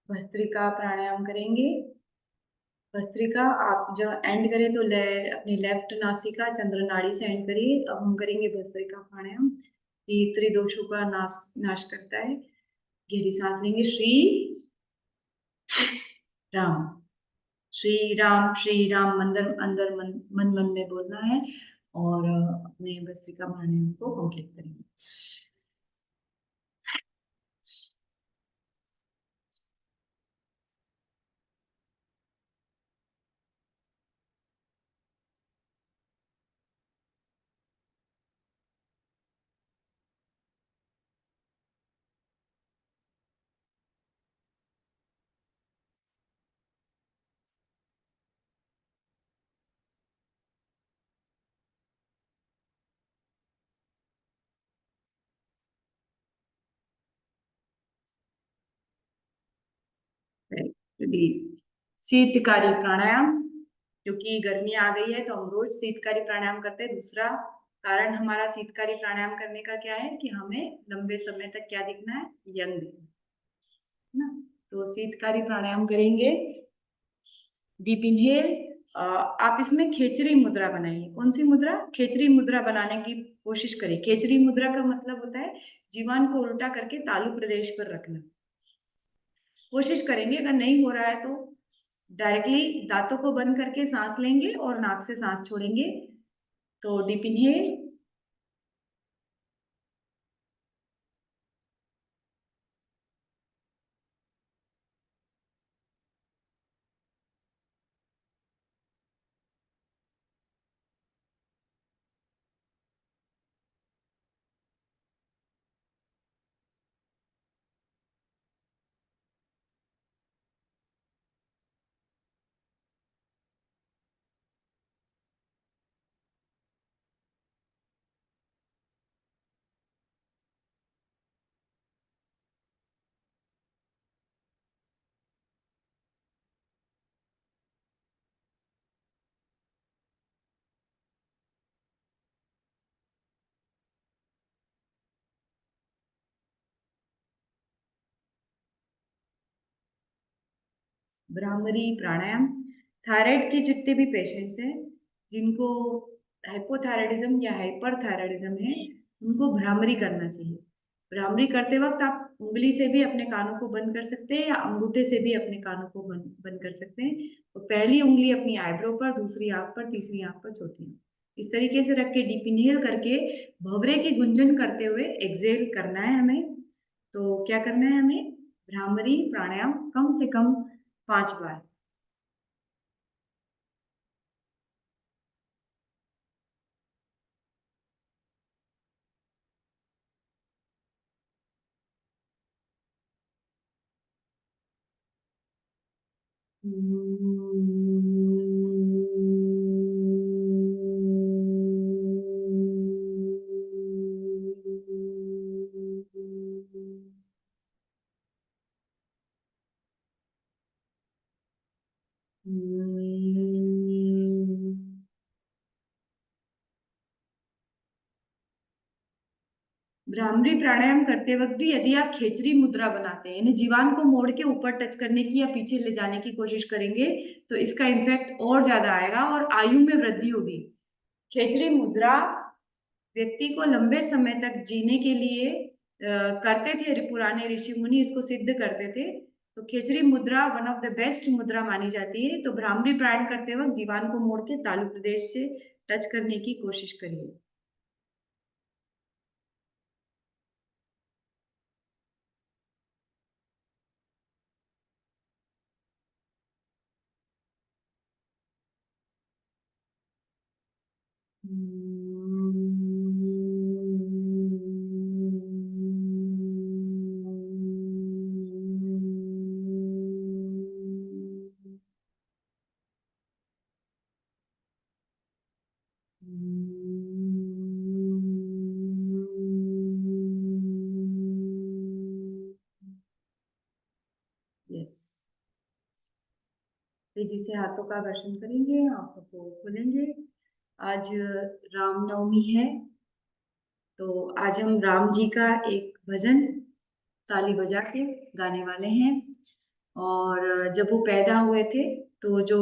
भस्त्रिका प्राणायाम करेंगे। भस्त्रिका आप जब एंड करें तो अपनी लेफ्ट नासिका चंद्र नाड़ी से एंड करिए। अब हम करेंगे भस्त्रिका प्राणायाम। ये त्रिदोषों का नाश करता है। गहरी सांस लेंगे। राम श्री राम मंदिर अंदर मन मन में बोलना है और अपने भस्त्रिका प्राणायाम को कंप्लीट करेंगे। रिलीज। शीतकारी प्राणायाम, क्योंकि गर्मी आ गई है तो हम रोज शीतकारी प्राणायाम करते हैं। दूसरा कारण हमारा शीतकारी प्राणायाम करने का क्या है कि हमें लंबे समय तक क्या दिखना है, यंग दिखना है ना। तो शीतकारी प्राणायाम करेंगे। Deep inhale. आप इसमें खेचरी मुद्रा बनाइए। कौन सी मुद्रा? खेचरी मुद्रा बनाने की कोशिश करिए। खेचरी मुद्रा का मतलब होता है जीवन को उल्टा करके तालु प्रदेश पर रखना। कोशिश करेंगे, अगर नहीं हो रहा है तो डायरेक्टली दांतों को बंद करके सांस लेंगे और नाक से सांस छोड़ेंगे। तो डीप इनहेल। भ्रामरी प्राणायाम। थायराइड के जितने भी पेशेंट्स हैं जिनको हाइपोथायराइडिज्म या हाइपरथायराइडिज्म है, उनको भ्रामरी करना चाहिए। भ्रामरी करते वक्त आप उंगली से भी अपने कानों को बंद कर सकते हैं या अंगूठे से भी अपने कानों को बंद कर सकते हैं। तो पहली उंगली अपनी आईब्रो पर, दूसरी आंख पर, तीसरी आंख पर, चौथी आंख, इस तरीके से रख के डीप इनहेल करके भंवरे की गुंजन करते हुए एक्सेल करना है हमें। तो क्या करना है हमें? भ्रामरी प्राणायाम कम से कम 5 बार। भ्रामरी प्राणायाम करते वक्त भी यदि आप खेचरी मुद्रा बनाते हैं, यानी जीवान को मोड़ के ऊपर टच करने की या पीछे ले जाने की कोशिश करेंगे, तो इसका इम्पैक्ट और ज्यादा आएगा और आयु में वृद्धि होगी। खेचरी मुद्रा व्यक्ति को लंबे समय तक जीने के लिए करते थे। पुराने ऋषि मुनि इसको सिद्ध करते थे। तो खेचरी मुद्रा वन ऑफ द बेस्ट मुद्रा मानी जाती है। तो भ्रामरी प्राणायाम करते वक्त जीवान को मोड़ के तालु प्रदेश से टच करने की कोशिश करिए। यस। तेजी से हाथों का दर्शन करेंगे, आंखों को खोलेंगे। आज रामनवमी है, तो आज हम राम जी का एक भजन ताली बजा के गाने वाले हैं। और जब वो पैदा हुए थे तो जो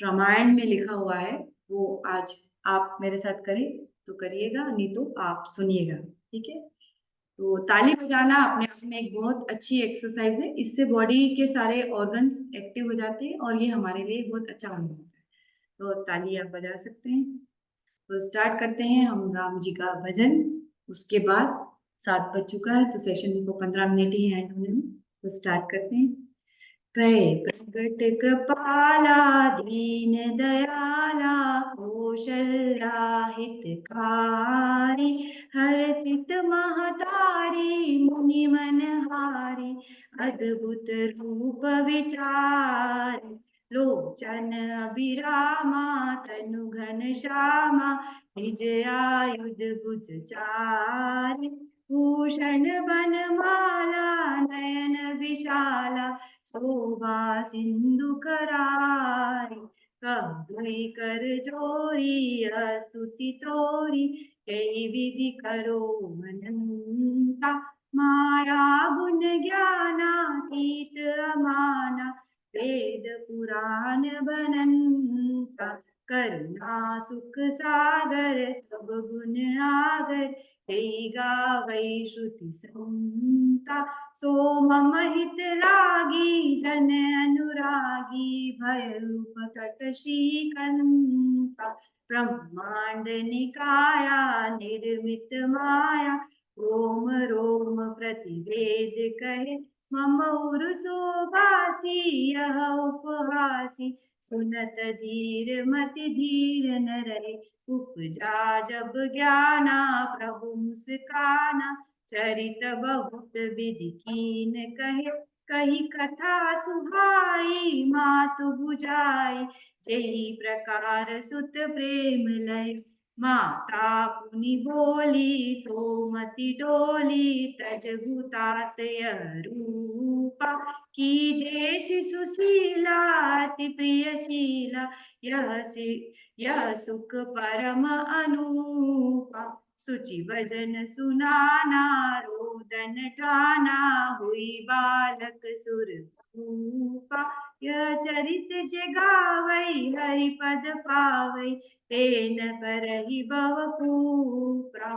रामायण में लिखा हुआ है वो आज आप मेरे साथ करें तो करिएगा, नहीं तो आप सुनिएगा, ठीक है। तो ताली बजाना अपने आप में एक बहुत अच्छी एक्सरसाइज है, इससे बॉडी के सारे ऑर्गन्स एक्टिव हो जाते हैं और ये हमारे लिए बहुत अच्छा होता है। तो ताली आप बजा सकते हैं। तो स्टार्ट करते हैं हम राम जी का भजन। उसके बाद 7 बज चुका है तो सेशन को 15 मिनट ही एंड होने में, तो स्टार्ट करते हैं। भय प्रगट कृपाला दीन दयाला कौशल्या हितकारी हर्षित महतारी मुनि मनहारी अद्भुत रूप विचारी लोचन अभिरामा तनु घन श्यामा विजयायुध भुज चारि भूषण बनमाला नयन विशाला शोभा सिंधु करारी कभी कर जोरी स्तुति तोरी कई विधि करो अनंता माया गुण ज्ञानातीत अमाना वेद पुराण बनंता करुणा सुख सागर सब गुण आगर तेई गावै श्रुति संता सो मम हित लागी जन अनुरागी भय प्रकट श्रीकंता ब्रह्मांड निकाया निर्मित माया रोम रोम प्रतिवेद कहे मम उर शोभासी यह उपहासी सुनत धीर मति धीर न रहे उपजा जब ज्ञाना प्रभु मुस्काना चरित बहुत विधि कीन कहे कही कथा सुहाई मातु बुझाई जेहि प्रकार सुत प्रेम लय माता पुनि बोली सोमति डोली तज भूतात रूपा कीजे शिशुशीला अति प्रियशीला यह सुख परम अनूपा सुचि भजन सुनाना रोदन ठाना हुई बालक सुर भूपा यह चरित जगावै हरि पद पावै तेन करहि भव पूपा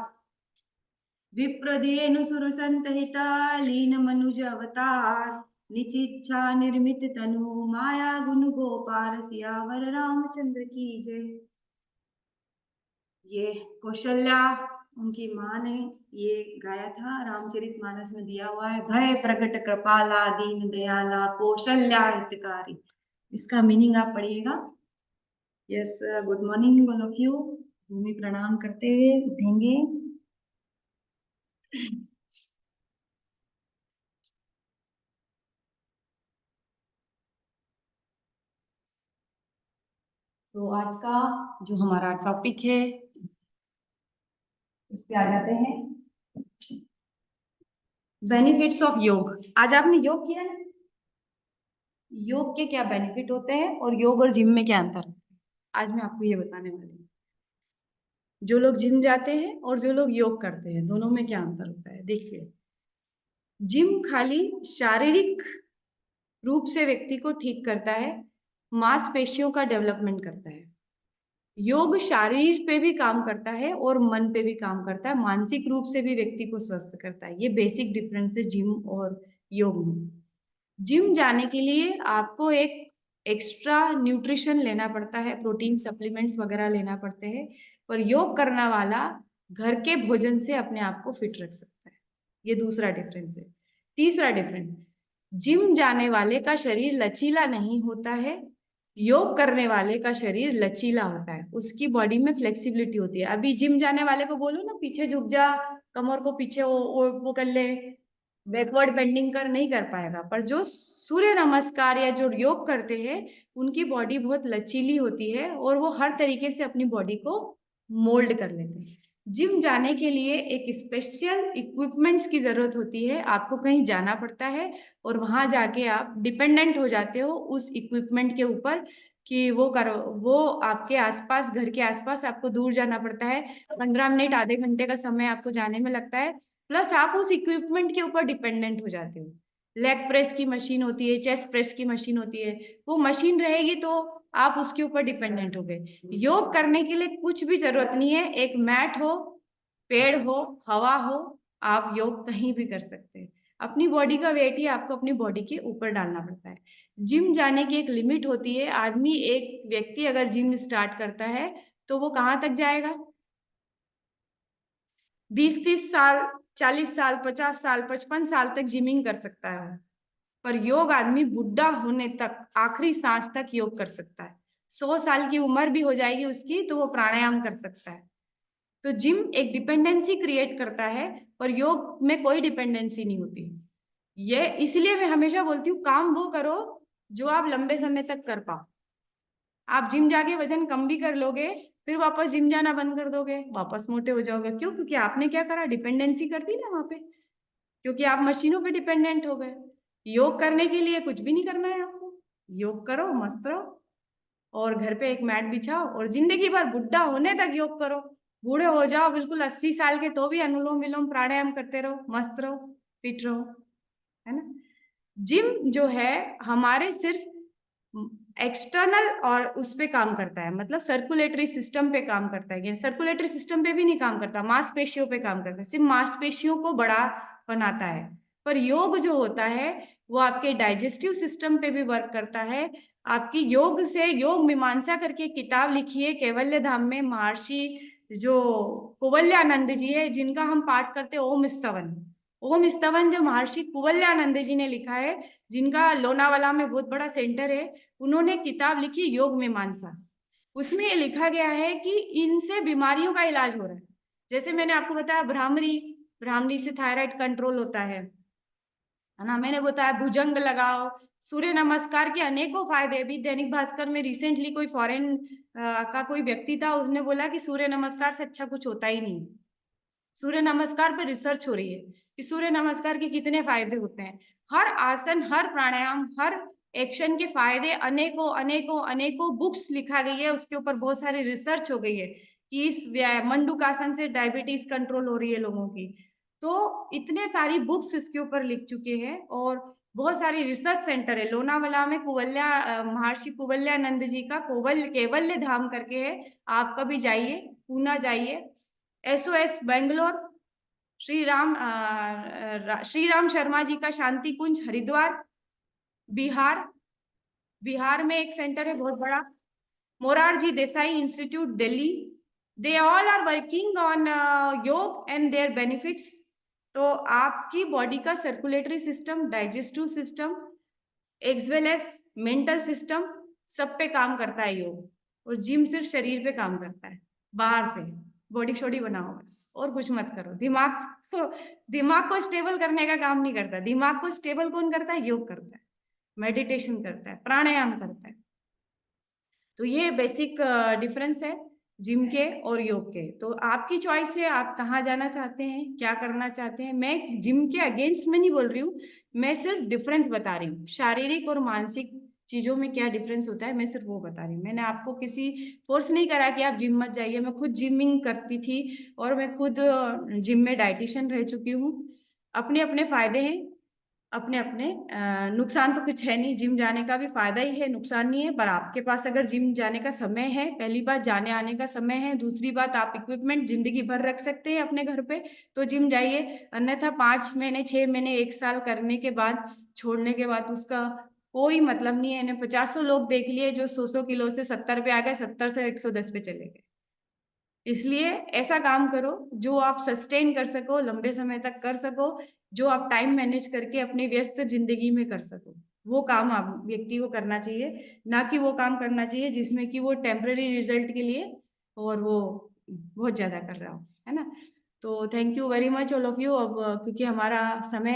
विप्रधेनु सुर संतहिता लीन मनुज अवतार निचिच्छा निर्मित तनु माया गुण गोपाल सियावर रामचंद्र की जय। ये कौशल्या उनकी माँ ने ये गाया था, रामचरितमानस में दिया हुआ है। भय प्रगट कृपाला दीन दयाला कौशल्या हितकारी, इसका मीनिंग आप पढ़िएगा। Yes, good morning all of you. भूमि प्रणाम करते हुए उठेंगे। तो आज का जो हमारा टॉपिक है इस पे आ जाते हैं, बेनिफिट्स ऑफ योग। आज आपने योग किया है, योग के क्या बेनिफिट होते हैं और योग और जिम में क्या अंतर है, आज मैं आपको ये बताने वाली हूँ। जो लोग जिम जाते हैं और जो लोग योग करते हैं, दोनों में क्या अंतर होता है। देखिए, जिम खाली शारीरिक रूप से व्यक्ति को ठीक करता है, मांसपेशियों का डेवलपमेंट करता है। योग शारीर पे भी काम करता है और मन पे भी काम करता है, मानसिक रूप से भी व्यक्ति को स्वस्थ करता है। ये बेसिक डिफरेंस है जिम और योग में। जिम जाने के लिए आपको एक एक्स्ट्रा न्यूट्रिशन लेना पड़ता है, प्रोटीन सप्लीमेंट्स वगैरह लेना पड़ते हैं, और योग करने वाला घर के भोजन से अपने आप को फिट रख सकता है। ये दूसरा डिफरेंस है। तीसरा डिफरेंस, जिम जाने वाले का शरीर लचीला नहीं होता है, योग करने वाले का शरीर लचीला होता है, उसकी बॉडी में फ्लेक्सिबिलिटी होती है। अभी जिम जाने वाले को बोलो ना पीछे झुक जा, कमर को पीछे वो कर ले, बैकवर्ड बेंडिंग कर, नहीं कर पाएगा। पर जो सूर्य नमस्कार या जो योग करते हैं उनकी बॉडी बहुत लचीली होती है और वो हर तरीके से अपनी बॉडी को मोल्ड कर लेते हैं। जिम जाने के लिए एक स्पेशल इक्विपमेंट्स की जरूरत होती है, आपको कहीं जाना पड़ता है और वहां जाके आप डिपेंडेंट हो जाते हो उस इक्विपमेंट के ऊपर कि वो करो, वो आपके आसपास, घर के आसपास आपको दूर जाना पड़ता है, 15 मिनट आधे घंटे का समय आपको जाने में लगता है, प्लस आप उस इक्विपमेंट के ऊपर डिपेंडेंट हो जाते हो। लेग प्रेस की मशीन होती है, चेस्ट प्रेस की मशीन होती है, वो मशीन रहेगी तो आप उसके ऊपर डिपेंडेंट हो गए। योग करने के लिए कुछ भी जरूरत नहीं है, एक मैट हो, पेड़ हो, हवा हो, आप योग कहीं भी कर सकते हैं। अपनी बॉडी का वेट ही आपको अपनी बॉडी के ऊपर डालना पड़ता है। जिम जाने की एक लिमिट होती है। आदमी, एक व्यक्ति अगर जिम स्टार्ट करता है तो वो कहाँ तक जाएगा? 20-30 साल, 40 साल, 50 साल, 55 साल तक जिमिंग कर सकता है। पर योग आदमी बुढ़ा होने तक, आखिरी सांस तक योग कर सकता है। 100 साल की उम्र भी हो जाएगी उसकी तो वो प्राणायाम कर सकता है। तो जिम एक डिपेंडेंसी क्रिएट करता है, पर योग में कोई डिपेंडेंसी नहीं होती। ये इसलिए मैं हमेशा बोलती हूँ, काम वो करो जो आप लंबे समय तक कर पाओ। आप जिम जाके वजन कम भी कर लोगे, फिर वापस जिम जाना बंद कर दोगे, वापस मोटे हो जाओगे। क्यों? क्योंकि आपने क्या करा, डिपेंडेंसी कर दी ना वहां पे, क्योंकि आप मशीनों पे डिपेंडेंट हो गए। योग करने के लिए कुछ भी नहीं करना है आपको, योग करो, मस्त रहो, और घर पे एक मैट बिछाओ और जिंदगी भर बुढ़ा होने तक योग करो। बूढ़े हो जाओ बिल्कुल 80 साल के, तो भी अनुलोम विलोम प्राणायाम करते रहो, मस्त रहो, फिट रहो, है ना। जिम जो है हमारे सिर्फ एक्सटर्नल और उस पे काम करता है, मतलब सर्कुलेटरी सिस्टम पे काम करता है। सर्कुलेटरी सिस्टम पे भी नहीं काम करता, मांसपेशियों पे काम करता है, सिर्फ मांसपेशियों को बड़ा बनाता है। पर योग जो होता है वो आपके डाइजेस्टिव सिस्टम पे भी वर्क करता है। आपकी योग से, योग मीमांसा करके किताब लिखी है कैवल्य धाम में, महर्षि जो कुवल्यानंद जी है, जिनका हम पाठ करते हैं ओम स्तवन। ओम स्तवन जो महर्षि कुवल्यानंद जी ने लिखा है, जिनका लोनावाला में बहुत बड़ा सेंटर है, उन्होंने किताब लिखी योग मीमांसा। उसमें ये लिखा गया है कि इनसे बीमारियों का इलाज हो रहा है। जैसे मैंने आपको बताया ब्राह्मणी, ब्राह्मणी से थायराइड कंट्रोल होता है ना। मैंने बताया भुजंग लगाओ, सूर्य नमस्कार के अनेकों फायदे। अभी दैनिक भास्कर में रिसेंटली कोई फॉरेन का कोई व्यक्ति था, उसने बोला कि सूर्य नमस्कार से अच्छा कुछ होता ही नहीं। सूर्य नमस्कार पर रिसर्च हो रही है कि सूर्य नमस्कार के कितने फायदे होते हैं। हर आसन, हर प्राणायाम, हर एक्शन के फायदे अनेकों अनेकों अनेकों बुक्स लिखा गई है, उसके ऊपर बहुत सारी रिसर्च हो गई है कि इस मंडूकासन से डायबिटीज कंट्रोल हो रही है लोगों की। तो इतने सारी बुक्स इसके ऊपर लिख चुके हैं, और बहुत सारी रिसर्च सेंटर है लोनावाला में। महर्षि कुवल्यानंद जी का केवल्य धाम करके है, आप कभी जाइए, पूना जाइए। SOS बेंगलोर, श्री राम शर्मा जी का शांति कुंज हरिद्वार, बिहार। बिहार में एक सेंटर है बहुत बड़ा, Morarji Desai institute Delhi. They all are working on yoga and their benefits. तो आपकी बॉडी का circulatory system, digestive system, as well as mental system, सब पे काम करता है योग। और जिम सिर्फ शरीर पे काम करता है, बाहर से बॉडी शॉडी बनाओ बस, और कुछ मत करो। को दिमाग को स्टेबल करने का काम नहीं करता। दिमाग को स्टेबल कौन करता है? योग करता है, मेडिटेशन करता है, प्राणायाम करता है। तो ये बेसिक डिफरेंस है जिम के और योग के। तो आपकी चॉइस है, आप कहाँ जाना चाहते हैं, क्या करना चाहते हैं। मैं जिम के अगेंस्ट में नहीं बोल रही हूँ, मैं सिर्फ डिफरेंस बता रही हूँ, शारीरिक और मानसिक चीजों में क्या डिफरेंस होता है, मैं सिर्फ वो बता रही हूँ। मैंने आपको किसी फोर्स नहीं करा कि आप जिम मत जाइए। मैं खुद जिमिंग करती थी, और मैं खुद जिम में डाइटिशियन रह चुकी हूँ। अपने अपने फायदे हैं, अपने अपने नुकसान तो कुछ है नहीं। जिम जाने का भी फायदा ही है, नुकसान नहीं है। पर आपके पास अगर जिम जाने का समय है, पहली बात जाने आने का समय है, दूसरी बात आप इक्विपमेंट जिंदगी भर रख सकते हैं अपने घर पे, तो जिम जाइए। अन्यथा 5 महीने, 6 महीने, 1 साल करने के बाद, छोड़ने के बाद उसका कोई मतलब नहीं है। इन्हें 50 लोग देख लिए जो 100 किलो से 70 पे आ गए, 70 से 110 पे चले गए। इसलिए ऐसा काम करो जो आप सस्टेन कर सको, लंबे समय तक कर सको, जो आप टाइम मैनेज करके अपनी व्यस्त जिंदगी में कर सको। वो काम आप व्यक्ति को करना चाहिए, ना कि वो काम करना चाहिए जिसमें कि वो टेम्पररी रिजल्ट के लिए और वो बहुत ज्यादा कर रहा हो, है ना। तो thank you very much all of you. अब क्योंकि हमारा समय